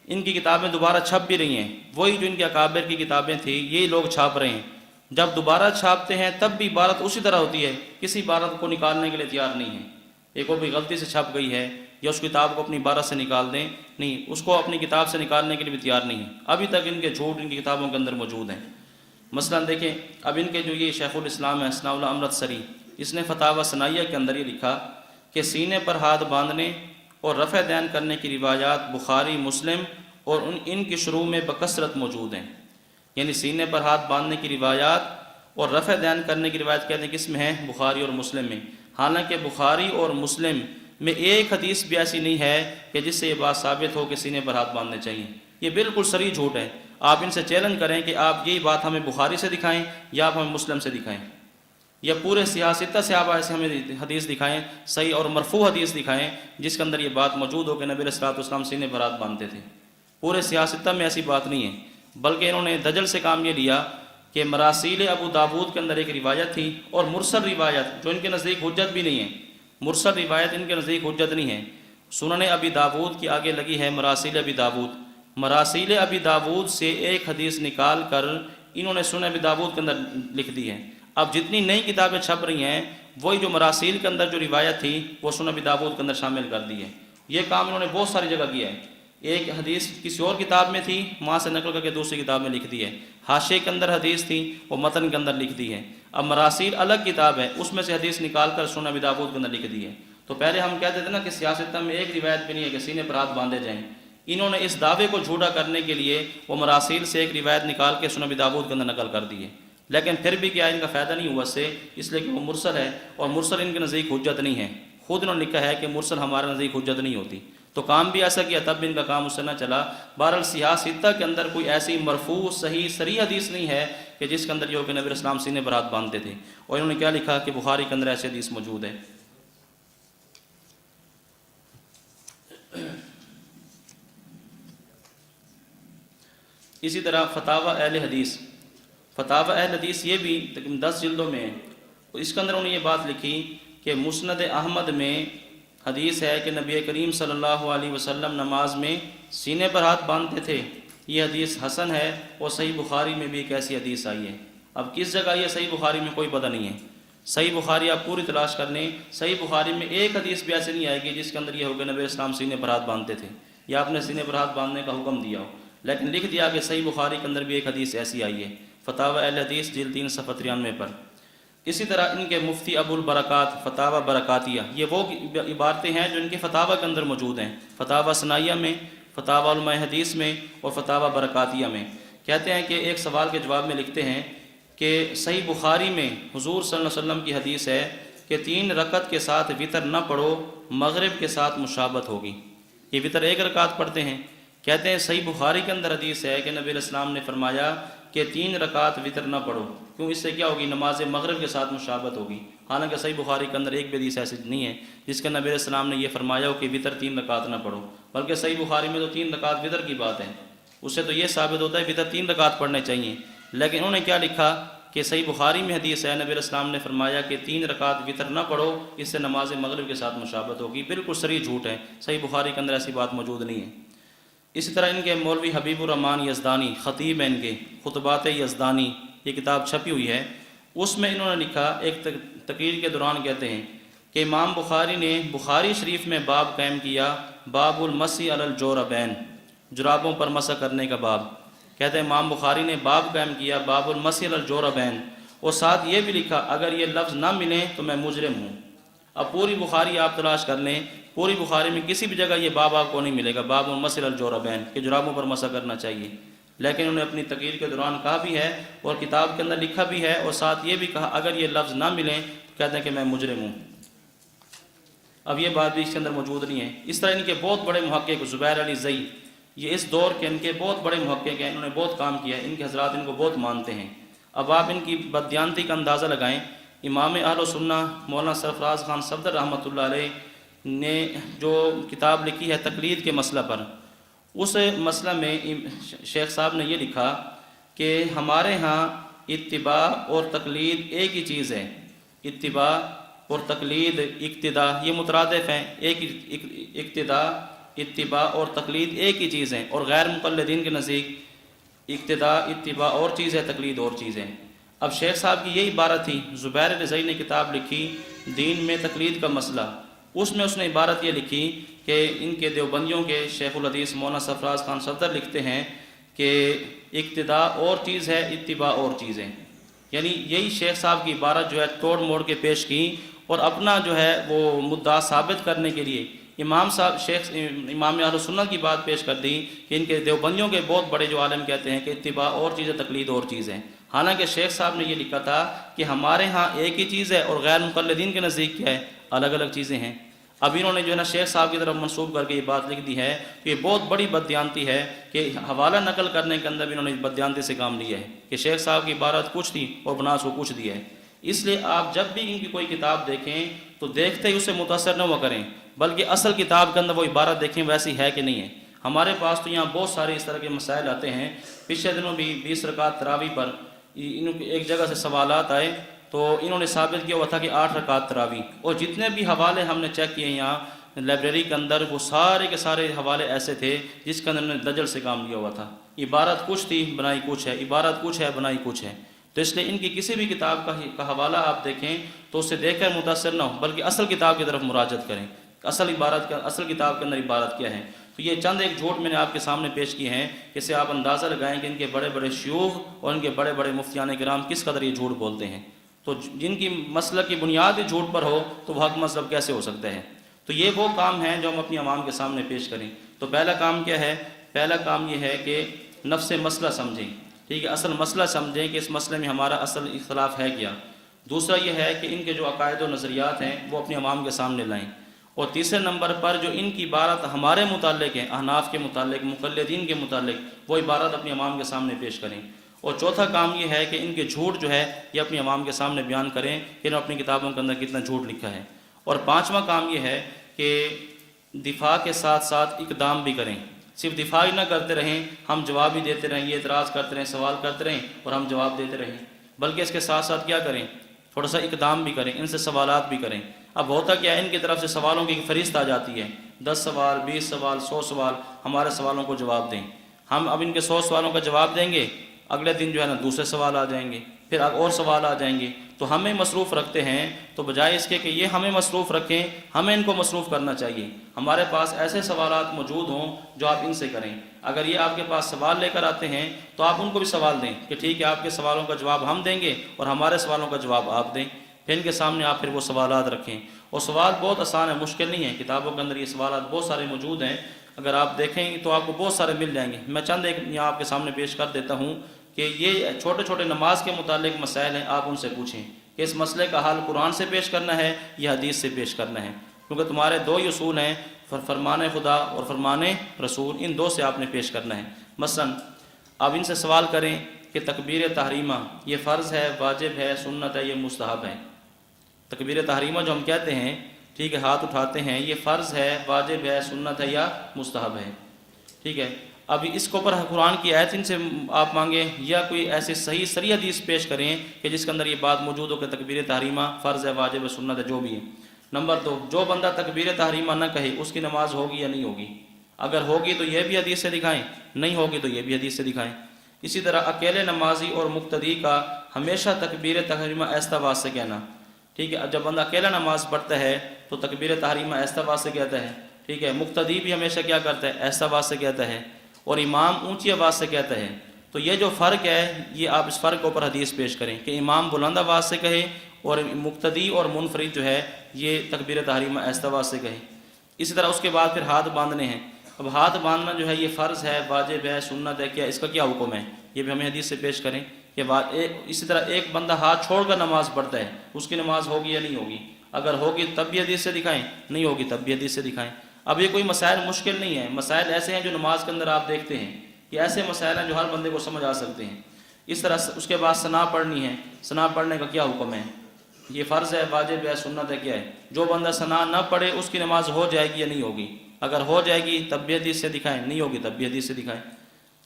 ان کی کتابیں دوبارہ چھپ بھی رہی ہیں، وہی جو ان کے اکابر کی کتابیں تھیں یہی لوگ چھاپ رہے ہیں۔ جب دوبارہ چھاپتے ہیں تب بھی عبارت اسی طرح ہوتی ہے، کسی عبارت کو نکالنے کے لیے تیار نہیں ہے۔ ایک وہ بھی غلطی سے چھپ گئی ہے یا اس کتاب کو اپنی عبارت سے نکال دیں، نہیں، اس کو اپنی کتاب سے نکالنے کے لیے بھی تیار نہیں ہے۔ ابھی تک ان کے جھوٹ ان کی کتابوں کے اندر موجود ہیں۔ مثلا دیکھیں اب ان کے جو یہ شیخ الاسلام ہے ثناء اللہ امرتسری، اس نے فتاویٰ ثنائیہ کے اندر یہ لکھا کہ سینے پر ہاتھ باندھنے اور رفع دین کرنے کی روایات بخاری، مسلم اور ان کی شروع میں بکثرت موجود ہیں۔ یعنی سینے پر ہاتھ باندھنے کی روایات اور رفع دین کرنے کی روایت کہتے ہیں کس میں ہے؟ بخاری اور مسلم میں۔ حالانکہ بخاری اور مسلم میں ایک حدیث بھی ایسی نہیں ہے کہ جس سے یہ بات ثابت ہو کہ سینے پر ہاتھ باندھنے چاہیے۔ یہ بالکل صریح جھوٹ ہے۔ آپ ان سے چیلنج کریں کہ آپ یہی بات ہمیں بخاری سے دکھائیں یا آپ ہمیں مسلم سے دکھائیں، یا پورے سیاستہ سے آپ ایسے ہمیں حدیث دکھائیں، صحیح اور مرفوع حدیث دکھائیں جس کے اندر یہ بات موجود ہو کہ نبی علیہ الصلوۃ والسلام سینے پر ہاتھ باندھتے تھے۔ پورے سیاستہ میں ایسی بات نہیں ہے، بلکہ انہوں نے دجل سے کام یہ لیا کہ مراسیل ابو داود کے اندر ایک روایت تھی، اور مرسل روایت جو ان کے نزدیک حجت بھی نہیں ہے، مرسل روایت ان کے نزدیک حجت نہیں ہے۔ سنن ابی داود کی آگے لگی ہے مراسیل ابی داود، مراسیل ابی داود سے ایک حدیث نکال کر انہوں نے سنن ابی داود کے اندر لکھ دی ہے۔ اب جتنی نئی کتابیں چھپ رہی ہیں وہی جو مراسیل کے اندر جو روایت تھی وہ سنن ابی داود کے اندر شامل کر دی ہے۔ یہ کام انہوں نے بہت ساری جگہ کیا ہے۔ ایک حدیث کسی اور کتاب میں تھی، وہاں سے نقل کر کے دوسری کتاب میں لکھ دی ہے۔ حاشیے کے اندر حدیث تھی، وہ متن کے اندر لکھ دی ہے۔ اب مراسیل الگ کتاب ہے، اس میں سے حدیث نکال کر سنن ابی داود کے اندر لکھ دی ہے۔ تو پہلے ہم کہتے تھے نا کہ سیاست میں ایک روایت بھی نہیں ہے کہ سینے پر ہاتھ باندھے جائیں۔ انہوں نے اس دعوے کو جھوٹا کرنے کے لیے وہ مراسیل سے ایک روایت نکال کے سنن ابی داود کے اندر نقل کر دی ہے، لیکن پھر بھی کیا ان کا فائدہ نہیں ہوا اس سے، اس لیے کہ وہ مرسل ہے، اور مرسل ان کے نزدیک حجت نہیں ہے۔ خود انہوں نے لکھا ہے کہ مرسل ہمارے نزدیک حجت نہیں ہوتی۔ تو کام بھی ایسا کیا تب بھی ان کا کام اس سے نہ چلا۔ بہرحال صحاح ستہ کے اندر کوئی ایسی مرفوع صحیح صریح حدیث نہیں ہے کہ جس کے اندر یہ ہو کہ نبی علیہ السلام سینے پر ہاتھ باندھتے تھے، اور انہوں نے کیا لکھا کہ بخاری کے اندر ایسی حدیث موجود ہے۔ اسی طرح فتاوی اہل حدیث، فتاوی اہل حدیث یہ بھی تقریباً 10 جلدوں میں ہے، تو اس کے اندر انہوں نے یہ بات لکھی کہ مسند احمد میں حدیث ہے کہ نبی کریم صلی اللہ علیہ وسلم نماز میں سینے پر ہاتھ باندھتے تھے، یہ حدیث حسن ہے، اور صحیح بخاری میں بھی ایک ایسی حدیث آئی ہے۔ اب کس جگہ یہ صحیح بخاری میں کوئی پتہ نہیں ہے، صحیح بخاری آپ پوری تلاش کر لیں، صحیح بخاری میں ایک حدیث بھی ایسے نہیں آئے گی جس کے اندر یہ ہوگا نبی اسلام سینے پر ہاتھ باندھتے تھے یا آپ نے سینے پر ہاتھ باندھنے کا حکم دیا ہو، لیکن لکھ دیا کہ صحیح بخاری کے اندر بھی ایک حدیث ایسی آئی ہے، فتاوی اہل حدیث جلد 3 صفحہ 93 پر۔ اسی طرح ان کے مفتی ابو البرکات فتاوی برکاتیہ، یہ وہ عبارتیں ہیں جو ان کے فتاوی کے اندر موجود ہیں، فتاوی ثنائیہ میں، فتاوی علماء حدیث میں اور فتاوی برکاتیہ میں۔ کہتے ہیں کہ ایک سوال کے جواب میں لکھتے ہیں کہ صحیح بخاری میں حضور صلی اللہ علیہ وسلم کی حدیث ہے کہ 3 رکعت کے ساتھ وطر نہ پڑھو، مغرب کے ساتھ مشابہت ہوگی۔ یہ وطر 1 رکعت پڑھتے ہیں، کہتے ہیں صحیح بخاری کے اندر حدیث ہے کہ نبی علیہ السلام نے فرمایا کہ 3 رکعت وطر نہ پڑھو، کیوں؟ اس سے کیا ہوگی؟ نماز مغرب کے ساتھ مشابہت ہوگی۔ حالانکہ صحیح بخاری کے اندر ایک بھی حدیث ایسی نہیں ہے جس کے نبی علیہ السلام نے یہ فرمایا ہو کہ وطر 3 رکعت نہ پڑھو، بلکہ صحیح بخاری میں تو 3 رکعت وطر کی بات ہے، اس سے تو یہ ثابت ہوتا ہے وطر 3 رکعت پڑھنے چاہیے۔ لیکن انہوں نے کیا لکھا کہ صحیح بخاری میں حدیث ہے نبی علیہ السلام نے فرمایا کہ 3 رکعت وطر نہ پڑھو، اس سے نماز مغرب کے ساتھ مشابہت ہوگی۔ بالکل صریح جھوٹ ہے، صحیح بخاری کے اندر ایسی بات موجود نہیں ہے۔ اسی طرح ان کے مولوی حبیب الرحمن یزدانی، خطیب ہیں ان کے، خطبات یزدانی، یہ کتاب چھپی ہوئی ہے، اس میں انہوں نے لکھا، ایک تقریر کے دوران کہتے ہیں کہ امام بخاری نے بخاری شریف میں باب قائم کیا، باب المسی علی الجوربین، جرابوں پر مسح کرنے کا باب۔ کہتے ہیں امام بخاری نے باب قائم کیا، باب المسی علی الجوربین، اور ساتھ یہ بھی لکھا اگر یہ لفظ نہ ملیں تو میں مجرم ہوں۔ اب پوری بخاری آپ تلاش کر لیں، پوری بخاری میں کسی بھی جگہ یہ باب آپ کو نہیں ملے گا، باب المسی علی الجوربین، کہ جرابوں پر مسح کرنا چاہیے۔ لیکن انہوں نے اپنی تقریر کے دوران کہا بھی ہے اور کتاب کے اندر لکھا بھی ہے، اور ساتھ یہ بھی کہا اگر یہ لفظ نہ ملیں تو کہتے ہیں کہ میں مجرم ہوں۔ اب یہ بات بھی اس کے اندر موجود نہیں ہے۔ اس طرح ان کے بہت بڑے محقق زبیر علی زئی، یہ اس دور کے ان کے بہت بڑے محقق ہیں، انہوں نے بہت کام کیا ہے، ان کے حضرات ان کو بہت مانتے ہیں۔ اب آپ ان کی بددیانتی کا اندازہ لگائیں، امام اہل سنہ مولانا سرفراز خان صفدر رحمۃ اللہ علیہ نے جو کتاب لکھی ہے تقلید کے مسئلہ پر، اس مسئلہ میں شیخ صاحب نے یہ لکھا کہ ہمارے ہاں اتباع اور تقلید ایک ہی چیز ہے، اتباع اور تقلید، اقتداء یہ مترادف ہیں، اقتداء، اتباع اور تقلید ایک ہی چیز ہیں، اور غیر مقلدین کے نزدیک اقتداء اتباع اور چیز ہے، تقلید اور چیز ہے۔ اب شیخ صاحب کی یہ عبارت تھی، زبیر علی زئی نے کتاب لکھی دین میں تقلید کا مسئلہ، اس میں اس نے عبارت یہ لکھی کہ ان کے دیوبندیوں کے شیخ الحدیث مولانا سرفراز خان صفدر لکھتے ہیں کہ اقتداء اور چیز ہے، اتباع اور چیز ہے، یعنی یہی شیخ صاحب کی عبارت جو ہے توڑ موڑ کے پیش کی، اور اپنا جو ہے وہ مدعا ثابت کرنے کے لیے امام صاحب شیخ امام اہل سنت کی بات پیش کر دی کہ ان کے دیوبندیوں کے بہت بڑے جو عالم کہتے ہیں کہ اتباع اور چیز ہے، تقلید اور چیز ہے۔ حالانکہ شیخ صاحب نے یہ لکھا تھا کہ ہمارے ہاں ایک ہی چیز ہے اور غیر مقلدین کے نزدیک کیا ہے، الگ الگ چیزیں ہیں۔ اب انہوں نے جو ہے نا شیخ صاحب کی طرف منسوب کر کے یہ بات لکھ دی ہے کہ یہ بہت بڑی بددیانتی ہے کہ حوالہ نقل کرنے کے اندر بھی انہوں نے بددیانتی سے کام لیا ہے کہ شیخ صاحب کی عبارت کچھ تھی اور بناس کو کچھ دیا ہے۔ اس لیے آپ جب بھی ان کی کوئی کتاب دیکھیں تو دیکھتے ہی اسے متاثر نہ ہوا کریں، بلکہ اصل کتاب کے اندر وہ عبارت دیکھیں ویسی ہے کہ نہیں ہے۔ ہمارے پاس تو یہاں بہت سارے اس طرح کے مسائل آتے ہیں، پچھلے دنوں بھی 20 رکعت تراویح پر ایک جگہ سے سوالات آئے تو انہوں نے ثابت کیا ہوا تھا کہ 8 رکعت تراویح، اور جتنے بھی حوالے ہم نے چیک کیے یہاں لائبریری کے اندر وہ سارے کے سارے حوالے ایسے تھے جس کے اندر انہوں نے دجل سے کام لیا ہوا تھا، عبارت کچھ تھی بنائی کچھ ہے، عبارت کچھ ہے بنائی کچھ ہے۔ تو اس لیے ان کی کسی بھی کتاب کا حوالہ آپ دیکھیں تو اسے دیکھ کر متاثر نہ ہو، بلکہ اصل کتاب کی طرف مراجعت کریں، اصل کتاب کے اندر عبارت کیا ہے۔ تو یہ چند ایک جھوٹ میں نے آپ کے سامنے پیش کیے ہیں، اس سے آپ اندازہ لگائیں کہ ان کے بڑے بڑے شیوخ اور ان کے بڑے بڑے مفتیان کرام کس قدر یہ جھوٹ بولتے ہیں۔ تو جن کی مسلک کی بنیاد ہی جھوٹ پر ہو تو وہ حق مذہب کیسے ہو سکتے ہیں۔ تو یہ وہ کام ہیں جو ہم اپنی عوام کے سامنے پیش کریں۔ تو پہلا کام کیا ہے؟ پہلا کام یہ ہے کہ نفس مسئلہ سمجھیں، ٹھیک ہے، اصل مسئلہ سمجھیں کہ اس مسئلے میں ہمارا اصل اختلاف ہے کیا۔ دوسرا یہ ہے کہ ان کے جو عقائد و نظریات ہیں وہ اپنی عوام کے سامنے لائیں، اور تیسرے نمبر پر جو ان کی عبارت ہمارے متعلق ہے، احناف کے متعلق، مقلدین کے متعلق، وہ عبارت اپنی عوام کے سامنے پیش کریں۔ اور چوتھا کام یہ ہے کہ ان کے جھوٹ جو ہے یہ اپنی عوام کے سامنے بیان کریں کہ انہوں نے اپنی کتابوں کے اندر کتنا جھوٹ لکھا ہے۔ اور پانچواں کام یہ ہے کہ دفاع کے ساتھ ساتھ اقدام بھی کریں، صرف دفاع ہی نہ کرتے رہیں، ہم جواب ہی دیتے رہیں، یہ اعتراض کرتے رہیں، سوال کرتے رہیں اور ہم جواب دیتے رہیں، بلکہ اس کے ساتھ ساتھ کیا کریں، تھوڑا سا اقدام بھی کریں، ان سے سوالات بھی کریں۔ اب ہوتا کیا ہے، ان کی طرف سے سوالوں کی فہرست آ جاتی ہے، 10 سوال، 20 سوال، 100 سوال، ہمارے سوالوں کو جواب دیں۔ ہم اب ان کے 100 سوالوں کا جواب دیں گے، اگلے دن جو ہے نا دوسرے سوال آ جائیں گے، پھر اور سوال آ جائیں گے، تو ہمیں مصروف رکھتے ہیں۔ تو بجائے اس کے کہ یہ ہمیں مصروف رکھیں، ہمیں ان کو مصروف کرنا چاہیے۔ ہمارے پاس ایسے سوالات موجود ہوں جو آپ ان سے کریں۔ اگر یہ آپ کے پاس سوال لے کر آتے ہیں تو آپ ان کو بھی سوال دیں کہ ٹھیک ہے، آپ کے سوالوں کا جواب ہم دیں گے اور ہمارے سوالوں کا جواب آپ دیں۔ پھر ان کے سامنے آپ پھر وہ سوالات رکھیں۔ اور سوال بہت آسان ہے، مشکل نہیں ہے، کتابوں کے اندر یہ سوالات بہت سارے موجود ہیں، اگر آپ دیکھیں تو آپ کو بہت سارے مل جائیں گے۔ میں چند ایک یہاں آپ کے سامنے پیش کر دیتا ہوں کہ یہ چھوٹے چھوٹے نماز کے متعلق مسائل ہیں، آپ ان سے پوچھیں کہ اس مسئلے کا حل قرآن سے پیش کرنا ہے یا حدیث سے پیش کرنا ہے، کیونکہ تمہارے دو ہی اصول ہیں، فرمان خدا اور فرمان رسول، ان دو سے آپ نے پیش کرنا ہے۔ مثلا آپ ان سے سوال کریں کہ تکبیر تحریمہ یہ فرض ہے، واجب ہے، سنت ہے، یہ مستحب ہے۔ تکبیر تحریمہ جو ہم کہتے ہیں، ٹھیک ہے، ہاتھ اٹھاتے ہیں، یہ فرض ہے، واجب ہے، سنت ہے یا مستحب ہے، ٹھیک ہے۔ اب اس کے اوپر قرآن کی آیت ان سے آپ مانگیں یا کوئی ایسی صحیح صریح حدیث پیش کریں کہ جس کے اندر یہ بات موجود ہو کہ تکبیر تحریمہ فرض ہے، واجب ہے، سنت ہے، جو بھی ہے۔ نمبر 2، جو بندہ تکبیر تحریمہ نہ کہے اس کی نماز ہوگی یا نہیں ہوگی؟ اگر ہوگی تو یہ بھی حدیث سے دکھائیں، نہیں ہوگی تو یہ بھی حدیث سے دکھائیں۔ اسی طرح اکیلے نمازی اور مقتدی کا ہمیشہ تکبیر تحریمہ آہستہ آواز سے کہنا، ٹھیک ہے۔ جب بندہ اکیلا نماز پڑھتا ہے تو تکبیر تحریمہ آہستہ آواز سے کہتا ہے، ٹھیک ہے۔ مقتدی بھی ہمیشہ کیا کرتا ہے، آہستہ آواز سے کہتا ہے، اور امام اونچی آواز سے کہتا ہے۔ تو یہ جو فرق ہے، یہ آپ اس فرق کے اوپر حدیث پیش کریں کہ امام بلند آواز سے کہے اور مقتدی اور منفرد جو ہے یہ تکبیر تحریمہ آہستہ آواز سے کہے۔ اسی طرح اس کے بعد پھر ہاتھ باندھنے ہیں۔ اب ہاتھ باندھنا جو ہے یہ فرض ہے، واجب ہے، سنت ہے، کیا اس کا کیا حکم ہے، یہ بھی ہمیں حدیث سے پیش کریں کہ اسی طرح ایک بندہ ہاتھ چھوڑ کر نماز پڑھتا ہے، اس کی نماز ہوگی یا نہیں ہوگی؟ اگر ہوگی تب بھی حدیث سے دکھائیں، نہیں ہوگی تب بھی حدیث سے دکھائیں۔ اب یہ کوئی مسائل مشکل نہیں ہے، مسائل ایسے ہیں جو نماز کے اندر آپ دیکھتے ہیں کہ ایسے مسائل ہیں جو ہر بندے کو سمجھ آ سکتے ہیں۔ اس طرح اس کے بعد ثنا پڑھنی ہے، ثنا پڑھنے کا کیا حکم ہے، یہ فرض ہے، واجب ہے، سنت ہے، کیا ہے؟ جو بندہ ثنا نہ پڑھے اس کی نماز ہو جائے گی یا نہیں ہوگی؟ اگر ہو جائے گی تب بھی حدیث سے دکھائیں، نہیں ہوگی تب بھی حدیث سے دکھائیں۔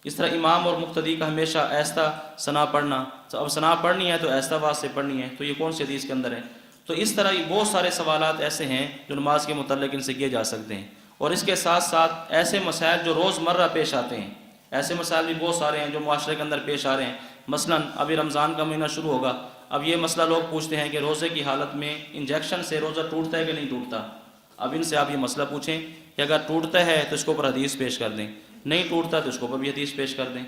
اس طرح امام اور مقتدی کا ہمیشہ آہستہ ثنا پڑھنا، اب ثنا پڑھنی ہے تو آہستہ آواز سے پڑھنی ہے، تو یہ کون سی حدیث کے اندر ہے؟ تو اس طرح بہت سارے سوالات ایسے ہیں جو نماز کے متعلق ان سے کیے جا سکتے ہیں۔ اور اس کے ساتھ ساتھ ایسے مسائل جو روز مرہ پیش آتے ہیں، ایسے مسائل بھی بہت سارے ہیں جو معاشرے کے اندر پیش آ رہے ہیں۔ مثلا ابھی رمضان کا مہینہ شروع ہوگا، اب یہ مسئلہ لوگ پوچھتے ہیں کہ روزے کی حالت میں انجیکشن سے روزہ ٹوٹتا ہے کہ نہیں ٹوٹتا؟ اب ان سے آپ یہ مسئلہ پوچھیں کہ اگر ٹوٹتا ہے تو اس کے اوپر حدیث پیش کر دیں، نہیں ٹوٹتا تو اس کے اوپر بھی حدیث پیش کر دیں۔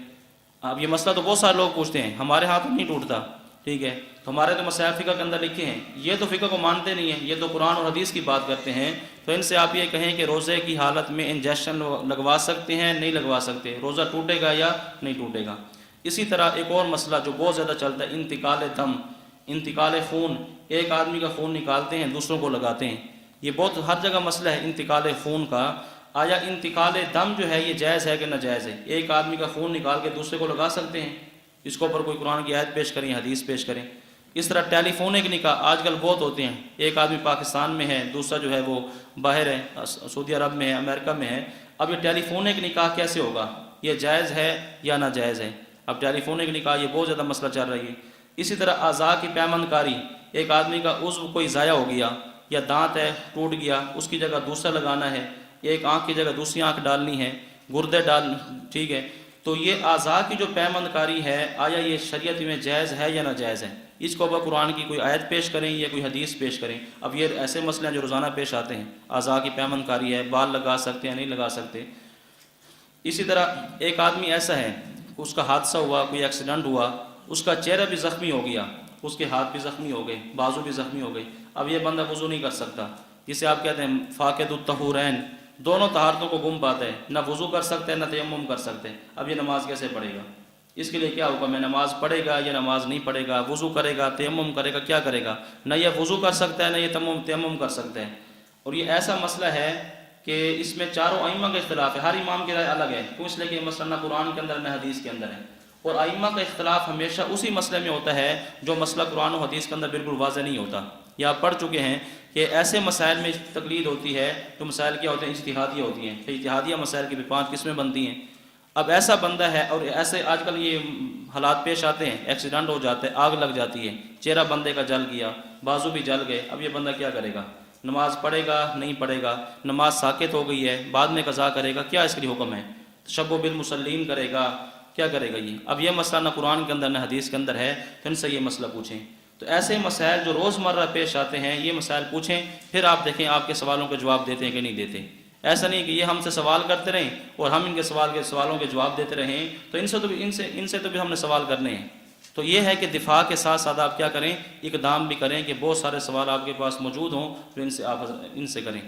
اب یہ مسئلہ تو بہت سارے لوگ پوچھتے ہیں، ہمارے ہاں تو نہیں ٹوٹتا، ٹھیک ہے، تو ہمارے تو مسائل فقہ کے اندر لکھے ہیں، یہ تو فقہ کو مانتے نہیں ہیں، یہ تو قرآن اور حدیث کی بات کرتے ہیں۔ تو ان سے آپ یہ کہیں کہ روزے کی حالت میں انجیکشن لگوا سکتے ہیں، نہیں لگوا سکتے، روزہ ٹوٹے گا یا نہیں ٹوٹے گا۔ اسی طرح ایک اور مسئلہ جو بہت زیادہ چلتا ہے، انتقال دم، انتقال خون، ایک آدمی کا خون نکالتے ہیں دوسروں کو لگاتے ہیں، یہ بہت ہر جگہ مسئلہ ہے انتقال خون کا۔ آیا انتقال دم جو ہے یہ جائز ہے کہ ناجائز ہے؟ ایک آدمی کا خون نکال کے دوسرے کو لگا سکتے ہیں؟ اس کے اوپر کوئی قرآن کی آیت پیش کریں، حدیث پیش کریں۔ اس طرح ٹیلی فونک نکاح آج کل بہت ہوتے ہیں، ایک آدمی پاکستان میں ہے، دوسرا جو ہے وہ باہر ہے، سعودی عرب میں ہے، امریکہ میں ہے۔ اب یہ ٹیلی فونک نکاح کیسے ہوگا، یہ جائز ہے یا ناجائز ہے؟ اب ٹیلی فونک نکاح یہ بہت زیادہ مسئلہ چل رہی ہے۔ اسی طرح اعضاء کی پیمند کاری، ایک آدمی کا عضو کوئی ضائع ہو گیا یا دانت ہے ٹوٹ گیا، اس کی جگہ دوسرا لگانا ہے، ایک آنکھ کی جگہ دوسری آنکھ ڈالنی ہے، گردے ٹھیک ہے، تو یہ اعضاء کی جو پیمند کاری ہے، آیا یہ شریعت میں جائز ہے یا ناجائز ہے؟ اس کو اوپر قرآن کی کوئی آیت پیش کریں یا کوئی حدیث پیش کریں۔ اب یہ ایسے مسئلے ہیں جو روزانہ پیش آتے ہیں، اعضاء کی پیمند کاری ہے، بال لگا سکتے ہیں نہیں لگا سکتے۔ اسی طرح ایک آدمی ایسا ہے، اس کا حادثہ ہوا، کوئی ایکسیڈنٹ ہوا، اس کا چہرہ بھی زخمی ہو گیا، اس کے ہاتھ بھی زخمی ہو گئے، بازو بھی زخمی ہو گئی، اب یہ بندہ وضو نہیں کر سکتا، جسے آپ کہتے ہیں فاقد الطہورین، دونوں طہارتوں کو گم پاتا ہے، نہ وضو کر سکتے ہیں نہ تیمم کر سکتے ہیں، اب یہ نماز کیسے پڑھے گا؟ اس کے لیے کیا حکم ہے؟ نماز پڑھے گا یا نماز نہیں پڑھے گا؟ وضو کرے گا، تیمم کرے گا، کیا کرے گا؟ نہ یہ وضو کر سکتا ہے نہ یہ تیمم کر سکتا ہے۔ اور یہ ایسا مسئلہ ہے کہ اس میں چاروں ائمہ کا اختلاف ہے، ہر امام کی رائے الگ ہے، کیوں؟ اس لیے کہ یہ مسئلہ نہ قرآن کے اندر نہ حدیث کے اندر ہے، اور ائمہ کا اختلاف ہمیشہ اسی مسئلے میں ہوتا ہے جو مسئلہ قرآن و حدیث کے اندر بالکل واضح نہیں ہوتا۔ یہ آپ پڑھ چکے ہیں کہ ایسے مسائل میں تقلید ہوتی ہے جو مسائل کیا ہوتے ہیں، اجتہادیہ ہوتی ہیں، پھر اجتہادیہ مسائل کی بھی 5 قسمیں بنتی ہیں۔ اب ایسا بندہ ہے، اور ایسے آج کل یہ حالات پیش آتے ہیں، ایکسیڈنٹ ہو جاتا ہے، آگ لگ جاتی ہے، چہرہ بندے کا جل گیا، بازو بھی جل گئے، اب یہ بندہ کیا کرے گا؟ نماز پڑھے گا نہیں پڑھے گا؟ نماز ساقط ہو گئی ہے، بعد میں قضا کرے گا، کیا اس کے لیے حکم ہے؟ تشبہ بالمصلین کرے گا، کیا کرے گا؟ یہ اب یہ مسئلہ نہ قرآن کے اندر نہ حدیث کے اندر ہے، تو ان سے یہ مسئلہ پوچھیں۔ تو ایسے مسائل جو روزمرہ پیش آتے ہیں یہ مسائل پوچھیں، پھر آپ دیکھیں آپ کے سوالوں کے جواب دیتے ہیں کہ نہیں دیتے۔ ایسا نہیں کہ یہ ہم سے سوال کرتے رہیں اور ہم ان کے سوالوں کے جواب دیتے رہیں، تو ان سے تو بھی ہم نے سوال کرنے ہیں۔ تو یہ ہے کہ دفاع کے ساتھ ساتھ آپ کیا کریں، اقدام بھی کریں کہ بہت سارے سوال آپ کے پاس موجود ہوں، تو ان سے کریں۔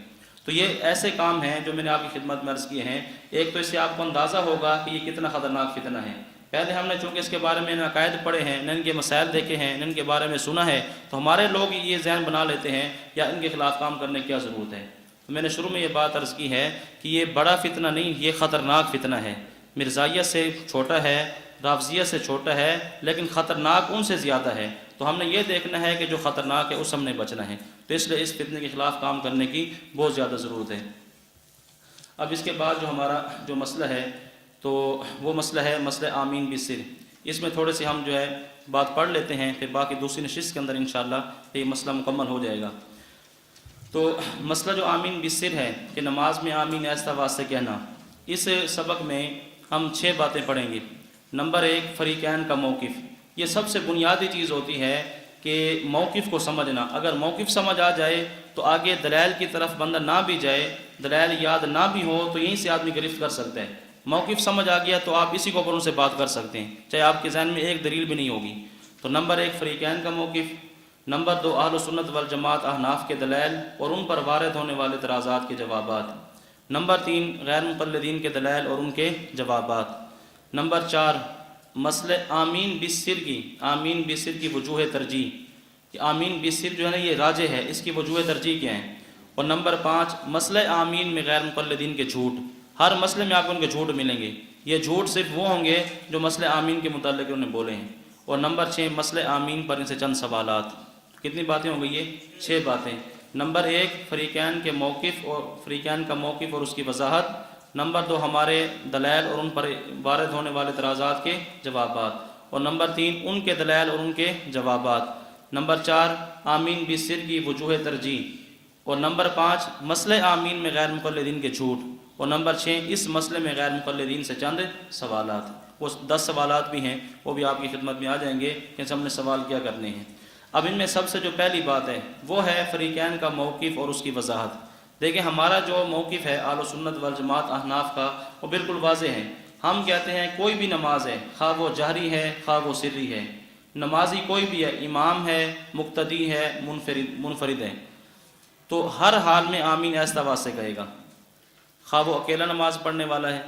تو یہ ایسے کام ہیں جو میں نے آپ کی خدمت میں عرض کیے ہیں۔ ایک تو اس سے آپ کو اندازہ ہوگا کہ یہ کتنا خطرناک فتنہ ہے۔ پہلے ہم نے چونکہ اس کے بارے میں نہ عقائد پڑھے ہیں، نہ ان کے مسائل دیکھے ہیں، نہ ان کے بارے میں سنا ہے، تو ہمارے لوگ یہ ذہن بنا لیتے ہیں یا ان کے خلاف کام کرنے کی کیا ضرورت ہے۔ تو میں نے شروع میں یہ بات عرض کی ہے کہ یہ بڑا فتنہ نہیں، یہ خطرناک فتنہ ہے۔ مرزائیت سے چھوٹا ہے، رافضیت سے چھوٹا ہے، لیکن خطرناک ان سے زیادہ ہے۔ تو ہم نے یہ دیکھنا ہے کہ جو خطرناک ہے اس ہم نے بچنا ہے، تو اس لیے اس فتنے کے خلاف کام کرنے کی بہت زیادہ ضرورت ہے۔ اب اس کے بعد جو ہمارا جو مسئلہ ہے تو وہ مسئلہ ہے مسئلہ آمین بالسر۔ اس میں تھوڑے سے ہم جو ہے بات پڑھ لیتے ہیں، پھر باقی دوسری نشست کے اندر انشاءاللہ یہ مسئلہ مکمل ہو جائے گا۔ تو مسئلہ جو آمین بالسر ہے کہ نماز میں آمین ایسا آواز سے کہنا، اس سبق میں ہم 6 باتیں پڑھیں گے۔ نمبر 1، فریقین کا موقف۔ یہ سب سے بنیادی چیز ہوتی ہے کہ موقف کو سمجھنا۔ اگر موقف سمجھ آ جائے تو آگے دلائل کی طرف بندہ نہ بھی جائے، دلائل یاد نہ بھی ہو تو یہیں سے آدمی گرفت کر سکتا ہے۔ موقف سمجھ آ گیا تو آپ اسی کو اوپر ان سے بات کر سکتے ہیں، چاہے آپ کے ذہن میں ایک دلیل بھی نہیں ہوگی۔ تو نمبر 1، فریقین کا موقف۔ نمبر 2، اہل سنت والجماعت احناف کے دلائل اور ان پر وارد ہونے والے اعتراضات کے جوابات۔ نمبر 3، غیر مقلدین کے دلائل اور ان کے جوابات۔ نمبر 4، مسئلہ آمین بالسر کی وجوہ ترجیح، کہ آمین بالسر جو ہے نا یہ راجح ہے، اس کی وجوہ ترجیح کیا ہیں۔ اور نمبر 5، مسئلہ آمین میں غیر مقلدین کے جھوٹ۔ ہر مسئلے میں آپ کو ان کے جھوٹ ملیں گے، یہ جھوٹ صرف وہ ہوں گے جو مسئلہ آمین کے متعلق انہوں نے بولے ہیں۔ اور نمبر 6، مسئلہ آمین پر ان سے چند سوالات۔ کتنی باتیں ہوں گی؟ یہ 6 باتیں۔ نمبر 1، فریقین کے موقف اور فریقین کا موقف اور اس کی وضاحت۔ نمبر 2، ہمارے دلائل اور ان پر وارد ہونے والے اعتراضات کے جوابات۔ اور نمبر 3، ان کے دلائل اور ان کے جوابات۔ نمبر 4، آمین بالسر کی وجوہ ترجیح۔ اور نمبر 5، مسئلہ آمین میں غیر مقلدین کے جھوٹ۔ اور نمبر 6، اس مسئلے میں غیر مقلدین سے چند سوالات۔ وہ 10 سوالات بھی ہیں، وہ بھی آپ کی خدمت میں آ جائیں گے کہ ہم نے سوال کیا کرنے ہیں۔ اب ان میں سب سے جو پہلی بات ہے وہ ہے فریقین کا موقف اور اس کی وضاحت۔ دیکھیں ہمارا جو موقف ہے اہل سنت والجماعت احناف کا، وہ بالکل واضح ہے۔ ہم کہتے ہیں کوئی بھی نماز ہے، خواہ وہ جہری ہے خواہ وہ سری ہے، نمازی کوئی بھی ہے، امام ہے، مقتدی ہے، منفرد ہے، تو ہر حال میں آمین ایسا آواز سے کہے گا۔ خواہ وہ اکیلا نماز پڑھنے والا ہے،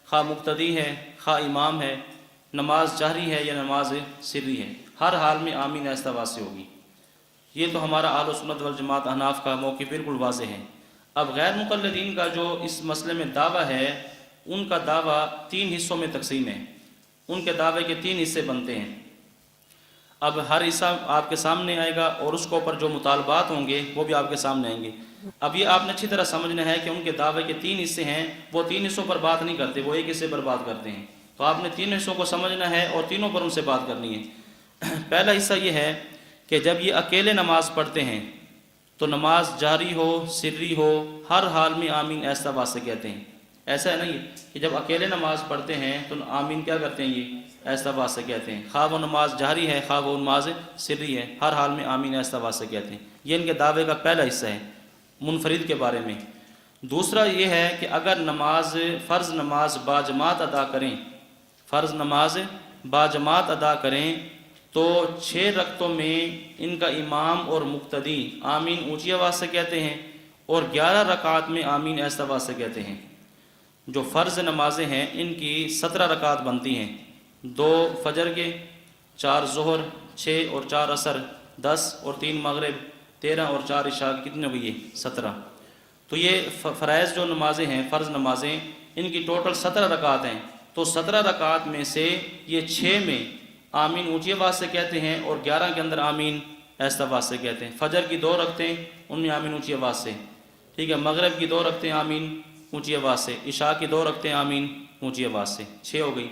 خواہ مقتدی ہے، خواہ امام ہے، نماز جہری ہے یا نماز سری ہے، ہر حال میں آمین ایسا آواز سے ہوگی۔ یہ تو ہمارا اہل سنت والجماعت احناف کا موقف بالکل واضح ہے۔ اب غیر مقلدین کا جو اس مسئلے میں دعویٰ ہے، ان کا دعویٰ 3 حصوں میں تقسیم ہے۔ ان کے دعوے کے 3 حصے بنتے ہیں۔ اب ہر حصہ آپ کے سامنے آئے گا اور اس کے اوپر جو مطالبات ہوں گے وہ بھی آپ کے سامنے آئیں گے۔ اب یہ آپ نے اچھی طرح سمجھنا ہے کہ ان کے دعوے کے 3 حصے ہیں، وہ 3 حصوں پر بات نہیں کرتے، وہ ایک حصے پر بات کرتے ہیں۔ تو آپ نے 3 حصوں کو سمجھنا ہے اور تینوں پر ان سے بات کرنی ہے۔ پہلا حصہ یہ ہے کہ جب یہ اکیلے نماز پڑھتے ہیں تو نماز جاری ہو سری ہو، ہر حال میں آمین ایسا آواز سے کہتے ہیں۔ ایسا ہے نا یہ کہ جب اکیلے نماز پڑھتے ہیں تو آمین کیا کرتے ہیں؟ یہ ایسا آواز سے کہتے ہیں، خواہ وہ نماز جہری ہے خواہ وہ نماز سری ہے، ہر حال میں آمین ایسا آواز سے کہتے ہیں۔ یہ ان کے دعوے کا پہلا حصہ ہے منفرد کے بارے میں۔ دوسرا یہ ہے کہ اگر فرض نماز باجماعت ادا کریں، فرض نماز باجماعت ادا کریں تو 6 رکعتوں میں ان کا امام اور مقتدی آمین اونچی آواز سے کہتے ہیں اور 11 رکعات میں آمین ایسا آواز سے کہتے ہیں۔ جو فرض نمازیں ہیں ان کی 17 رکعات بنتی ہیں، 2 فجر کے، 4 ظہر، 6 اور 4 عصر، 10 اور 3 مغرب، 13 اور 4 عشاء، کتنے ہوئی؟ 17۔ تو یہ فرائض جو نمازیں ہیں، فرض نمازیں، ان کی ٹوٹل 17 رکعات ہیں، تو 17 رکعات میں سے یہ 6 میں آمین اونچی آواز سے کہتے ہیں اور 11 کے اندر آمین آہستہ آواز سے کہتے ہیں۔ فجر کی 2 رکعتیں ان میں آمین اونچی آواز سے، ٹھیک ہے، مغرب کی 2 رکعتیں آمین اونچی آواز سے، عشاء کی 2 رکعتیں آمین اونچی آواز سے، 6 ہو گئی۔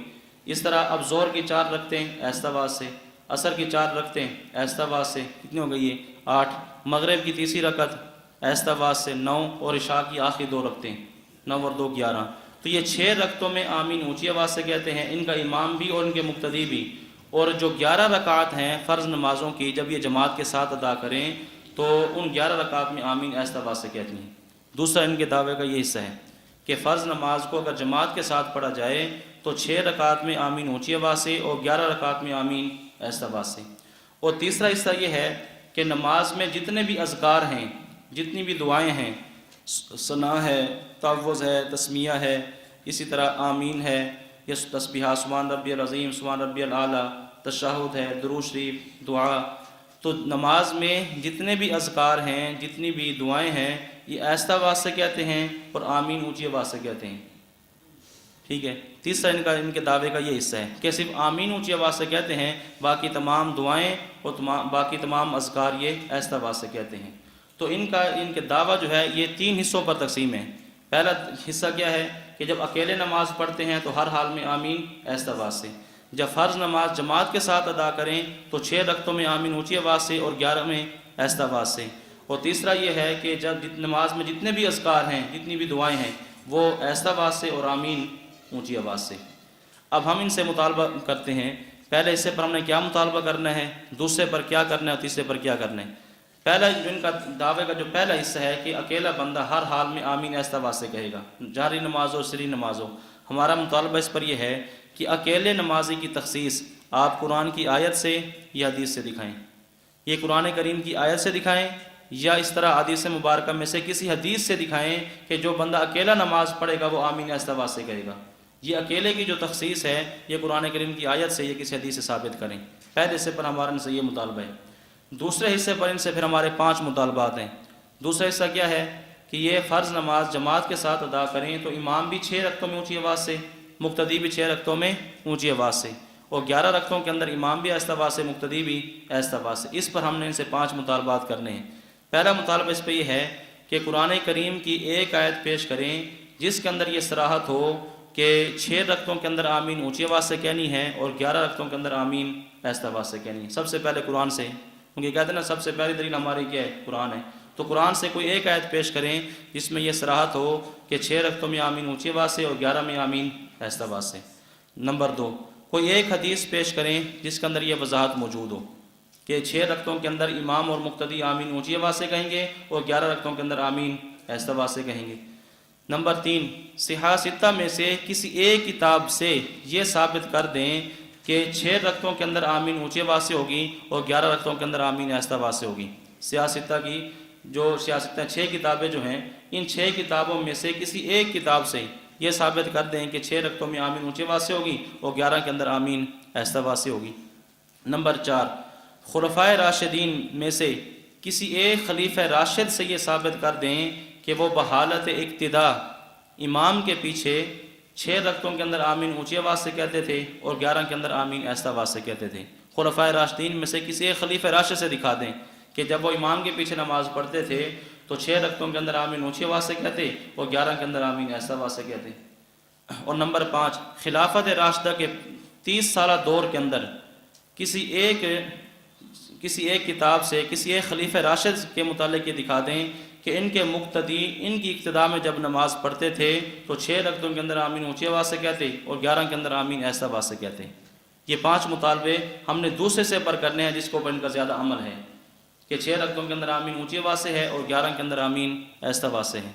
اس طرح اب ظہر کی 4 رکعتیں آہستہ آواز سے، عصر کی 4 رکعتیں آہستہ آواز سے، کتنی ہو گئی یہ 8، مغرب کی تیسری رکعت آہستہ آواز سے 9، اور عشاء کی آخری 2 رکعتیں 9 اور 2 11۔ تو یہ 6 رکعتوں میں آمین اونچی آواز سے کہتے ہیں، ان کا امام بھی اور ان کے مقتدی بھی۔ اور جو 11 رکعات ہیں فرض نمازوں کی، جب یہ جماعت کے ساتھ ادا کریں تو ان 11 رکعات میں آمین آہستہ آواز سے کہتی ہیں۔ دوسرا ان کے دعوے کا یہ حصہ ہے کہ فرض نماز کو اگر جماعت کے ساتھ پڑھا جائے تو 6 رکعات میں آمین اونچی آواز سے اور 11 رکعات میں آمین آہستہ آواز سے۔ اور تیسرا حصہ یہ ہے کہ نماز میں جتنے بھی اذکار ہیں، جتنی بھی دعائیں ہیں، ثنا ہے، تعوذ ہے، تسمیہ ہے، اسی طرح آمین ہے، یہ تسبیحہ سبحان ربی العظیم، سبحان ربی الاعلیٰ، تشہد ہے، درود شریف، دعا، تو نماز میں جتنے بھی اذکار ہیں، جتنی بھی دعائیں ہیں، یہ آہستہ آواز سے کہتے ہیں اور آمین اونچی آواز سے کہتے ہیں، ٹھیک ہے۔ تیسرا ان کے دعوے کا یہ حصہ ہے کہ صرف آمین اونچی آواز سے کہتے ہیں، باقی تمام دعائیں اور باقی تمام اذکار یہ آہستہ آواز سے کہتے ہیں۔ تو ان کے دعویٰ جو ہے یہ 3 حصوں پر تقسیم ہے۔ پہلا حصہ کیا ہے کہ جب اکیلے نماز پڑھتے ہیں تو ہر حال میں آمین آہستہ آواز سے، جب فرض نماز جماعت کے ساتھ ادا کریں تو 6 رکعتوں میں آمین اونچی آواز سے اور 11 میں آہستہ آواز سے۔ اور تیسرا یہ ہے کہ جب نماز میں جتنے بھی اذکار ہیں، جتنی بھی دعائیں ہیں، وہ آہستہ آواز سے اور آمین اونچی آواز سے۔ اب ہم ان سے مطالبہ کرتے ہیں، پہلے حصے پر ہم نے کیا مطالبہ کرنا ہے، دوسرے پر کیا کرنا ہے اور تیسرے پر کیا کرنا ہے۔ پہلا جو ان کا دعوے کا جو پہلا حصہ ہے کہ اکیلا بندہ ہر حال میں آمین آہستہ آواز سے کہے گا، جہری نماز ہو سری نماز ہو۔ ہمارا مطالبہ اس پر یہ ہے کہ اکیلے نمازی کی تخصیص آپ قرآن کی آیت سے یا حدیث سے دکھائیں، یہ قرآن کریم کی آیت سے دکھائیں یا اس طرح حدیث مبارکہ میں سے کسی حدیث سے دکھائیں کہ جو بندہ اکیلا نماز پڑھے گا وہ آمین آہستہ آواز سے کہے گا۔ یہ اکیلے کی جو تخصیص ہے یہ قرآن کریم کی آیت سے یا کسی حدیث سے ثابت کریں۔ پہلے حصے پر ہمارا ان سے یہ مطالبہ ہے۔ دوسرے حصے پر ان سے پھر ہمارے 5 مطالبات ہیں۔ دوسرا حصہ کیا ہے کہ یہ فرض نماز جماعت کے ساتھ ادا کریں تو امام بھی 6 رکعتوں میں اونچی آواز سے، مقتدی بھی 6 رکعتوں میں اونچی آواز سے، اور 11 رکعتوں کے اندر امام بھی آہستہ آواز سے، مقتدی بھی آہستہ آواز سے۔ اس پر ہم نے ان سے 5 مطالبات کرنے ہیں۔ پہلا مطالبہ اس پہ یہ ہے کہ قرآن کریم کی ایک آیت پیش کریں جس کے اندر یہ صراحت ہو کہ 6 رکعتوں کے اندر آمین اونچی آواز سے کہنی ہے اور 11 رکعتوں کے اندر آمین آہستہ آواز سے کہنی ہے۔ سب سے پہلے قرآن سے، کیونکہ کہتے ہیں نا سب سے پہلی دلیل ہماری کیا ہے، قرآن ہے۔ تو قرآن سے کوئی ایک آیت پیش کریں جس میں یہ صراحت ہو کہ 6 رکعتوں میں آمین اونچی آواز سے اور 11 میں آمین آہستہ آواز سے۔ نمبر 2، کوئی ایک حدیث پیش کریں جس کے اندر یہ وضاحت موجود ہو کہ 6 رکعتوں کے اندر امام اور مقتدی آمین اونچی آواز سے کہیں گے اور 11 رکعتوں کے اندر آمین آہستہ آواز سے کہیں گے۔ نمبر 3، صحاح 6 میں سے کسی ایک کتاب سے یہ ثابت کر دیں کہ 6 رکعتوں کے اندر آمین اونچی آواز سے ہوگی اور 11 رکعتوں کے اندر آمین آہستہ آواز سے ہوگی۔ صحاح 6 کی جو 6 کتابیں جو ہیں، ان 6 کتابوں میں سے کسی ایک کتاب سے یہ ثابت کر دیں کہ 6 رکعتوں میں آمین اونچی آواز سے ہوگی اور 11 کے اندر آمین آہستہ آواز سے ہوگی۔ نمبر 4، خلفائے راشدین میں سے کسی ایک خلیفہ راشد سے یہ ثابت کر دیں کہ وہ بحالت اقتداء امام کے پیچھے 6 رکعتوں کے اندر آمین اونچی آواز سے کہتے تھے اور 11 کے اندر آمین آہستہ آواز سے کہتے تھے۔ خلفائے راشدین میں سے کسی ایک خلیفہ راشد سے دکھا دیں کہ جب وہ امام کے پیچھے نماز پڑھتے تھے تو 6 رکعتوں کے اندر آمین اونچی آواز سے کہتے اور 11 کے اندر آمین آہستہ آواز سے کہتے۔ اور نمبر 5، خلافت راشدہ کے 30 سالہ دور کے اندر کسی ایک کتاب سے کسی ایک خلیفہ راشد کے متعلق یہ دکھا دیں کہ ان کے مقتدی ان کی اقتداء میں جب نماز پڑھتے تھے تو 6 رکعتوں کے اندر آمین اونچی آواز سے کہتے اور 11 کے اندر آمین آہستہ آواز سے کہتے۔ یہ 5 مطالبے ہم نے دوسرے سے پر کرنے ہیں جس کو پر ان کا زیادہ عمل ہے کہ 6 رکعتوں کے اندر آمین اونچی آواز سے ہے اور 11 کے اندر آمین آہستہ آواز سے ہے۔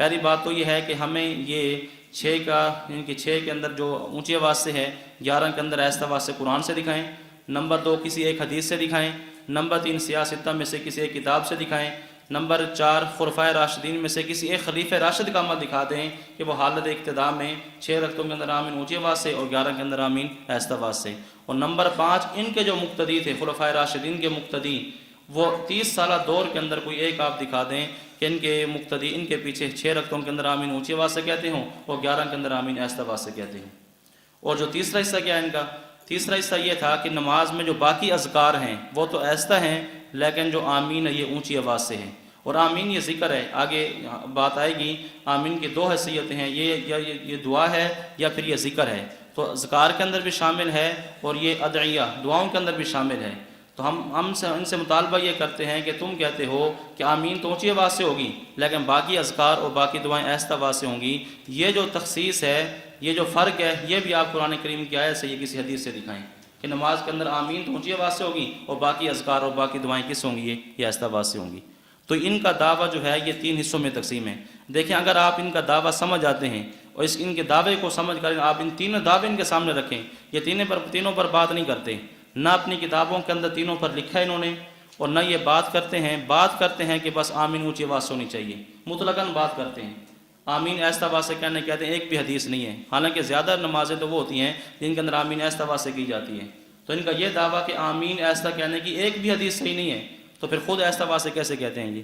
پہلی بات تو یہ ہے کہ ہمیں یہ 6 کے اندر جو اونچی آواز سے ہے، 11 کے اندر آہستہ آواز سے قرآن سے دکھائیں۔ نمبر 2، کسی ایک حدیث سے دکھائیں۔ نمبر 3، صحاح 6 میں سے کسی ایک کتاب سے دکھائیں۔ نمبر 4، خلفائے راشدین میں سے کسی ایک خلیفہ راشد کا عمل دکھا دیں کہ وہ حالت اقتداء میں 6 رکعتوں کے اندر آمین اونچی آواز سے اور 11 کے اندر آمین آہستہ آواز سے۔ اور نمبر 5، ان کے جو مقتدی تھے خلفائے راشدین کے مقتدی، وہ 30 سالہ دور کے اندر کوئی ایک آپ دکھا دیں کہ ان کے مقتدی ان کے پیچھے 6 رکعتوں کے اندر آمین اونچی آواز سے کہتے ہوں اور 11 کے اندر آمین آہستہ آواز سے کہتے ہوں۔ اور جو تیسرا حصہ کیا ہے ان کا؟ تیسرا حصہ یہ تھا کہ نماز میں جو باقی اذکار ہیں وہ تو آہستہ ہیں، لیکن جو آمین ہے یہ اونچی آواز سے ہے۔ اور آمین یہ ذکر ہے، آگے بات آئے گی، آمین کی 2 حیثیتیں ہیں، یہ دعا ہے یا پھر یہ ذکر ہے۔ تو اذکار کے اندر بھی شامل ہے اور یہ ادعیہ دعاؤں کے اندر بھی شامل ہے۔ تو ہم ان سے مطالبہ یہ کرتے ہیں کہ تم کہتے ہو کہ آمین تو اونچی آواز سے ہوگی لیکن باقی اذکار اور باقی دعائیں آہستہ آواز سے ہوں گی۔ یہ جو تخصیص ہے، یہ جو فرق ہے، یہ بھی آپ قرآن کریم کی آیت سے یا کسی حدیث سے دکھائیں کہ نماز کے اندر آمین تو اونچی آواز سے ہوگی اور باقی اذکار اور باقی دعائیں کس ہوں گی؟ یہ آہستہ آواز سے ہوں گی۔ تو ان کا دعویٰ جو ہے یہ 3 حصوں میں تقسیم ہے۔ دیکھیں اگر آپ ان کا دعویٰ سمجھ آتے ہیں اور ان کے دعوے کو سمجھ کر آپ ان تینوں دعوے ان کے سامنے رکھیں، یہ تینوں پر بات نہیں کرتے، نہ اپنی کتابوں کے اندر تینوں پر لکھا ہے انہوں نے، اور نہ یہ بات کرتے ہیں کہ بس آمین اونچی آواز سے ہونی چاہیے، مطلقاً بات کرتے ہیں۔ آمین آہستہ آواز سے کہتے ہیں ایک بھی حدیث نہیں ہے، حالانکہ زیادہ نمازیں تو وہ ہوتی ہیں جن کے اندر آمین آہستہ آواز سے کی جاتی ہے۔ تو ان کا یہ دعویٰ کہ آمین آہستہ کہنے کی ایک بھی حدیث صحیح نہیں ہے، تو پھر خود آہستہ آواز سے کیسے کہتے ہیں یہ؟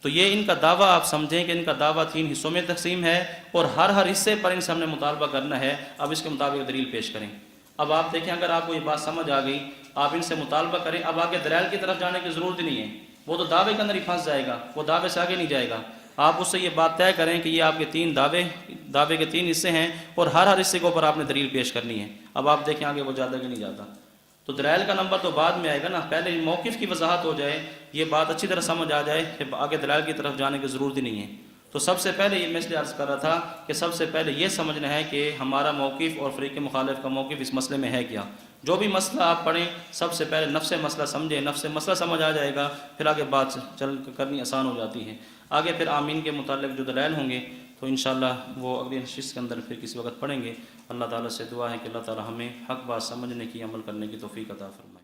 تو یہ ان کا دعویٰ آپ سمجھیں کہ ان کا دعویٰ 3 حصوں میں تقسیم ہے اور ہر حصے پر ان سے ہم نے مطالبہ کرنا ہے۔ اب اس کے مطابق دلیل پیش کریں۔ اب آپ دیکھیں اگر آپ کو یہ بات سمجھ آ گئی، آپ ان سے مطالبہ کریں، اب آگے دلائل کی طرف جانے کی ضرورت نہیں ہے، وہ تو دعوے کے اندر ہی پھنس جائے گا، وہ دعوے سے آگے نہیں جائے گا۔ آپ اس سے یہ بات طے کریں کہ یہ آپ کے 3 دعوے کے 3 حصے ہیں اور ہر حصے کے اوپر آپ نے دلیل پیش کرنی ہے۔ اب آپ دیکھیں آگے وہ جاتا کہ نہیں جاتا۔ تو دلائل کا نمبر تو بعد میں آئے گا نا، پہلے موقف کی وضاحت ہو جائے، یہ بات اچھی طرح سمجھ آ جائے کہ آگے دلائل کی طرف جانے کی ضرورت ہی نہیں ہے۔ تو سب سے پہلے یہ میں اس لیے عرض کر رہا تھا کہ سب سے پہلے یہ سمجھنا ہے کہ ہمارا موقف اور فریق مخالف کا موقف اس مسئلے میں ہے کیا۔ جو بھی مسئلہ آپ پڑھیں سب سے پہلے نفس مسئلہ سمجھیں، نفس مسئلہ سمجھ آ جائے گا، پھر آگے بات کرنی آسان ہو جاتی ہے۔ آگے پھر آمین کے متعلق جو دلائل ہوں گے تو انشاءاللہ وہ اگلی نشست کے اندر پھر کسی وقت پڑھیں گے۔ اللہ تعالیٰ سے دعا ہے کہ اللہ تعالیٰ ہمیں حق بات سمجھنے کی، عمل کرنے کی توفیق عطا فرمائے۔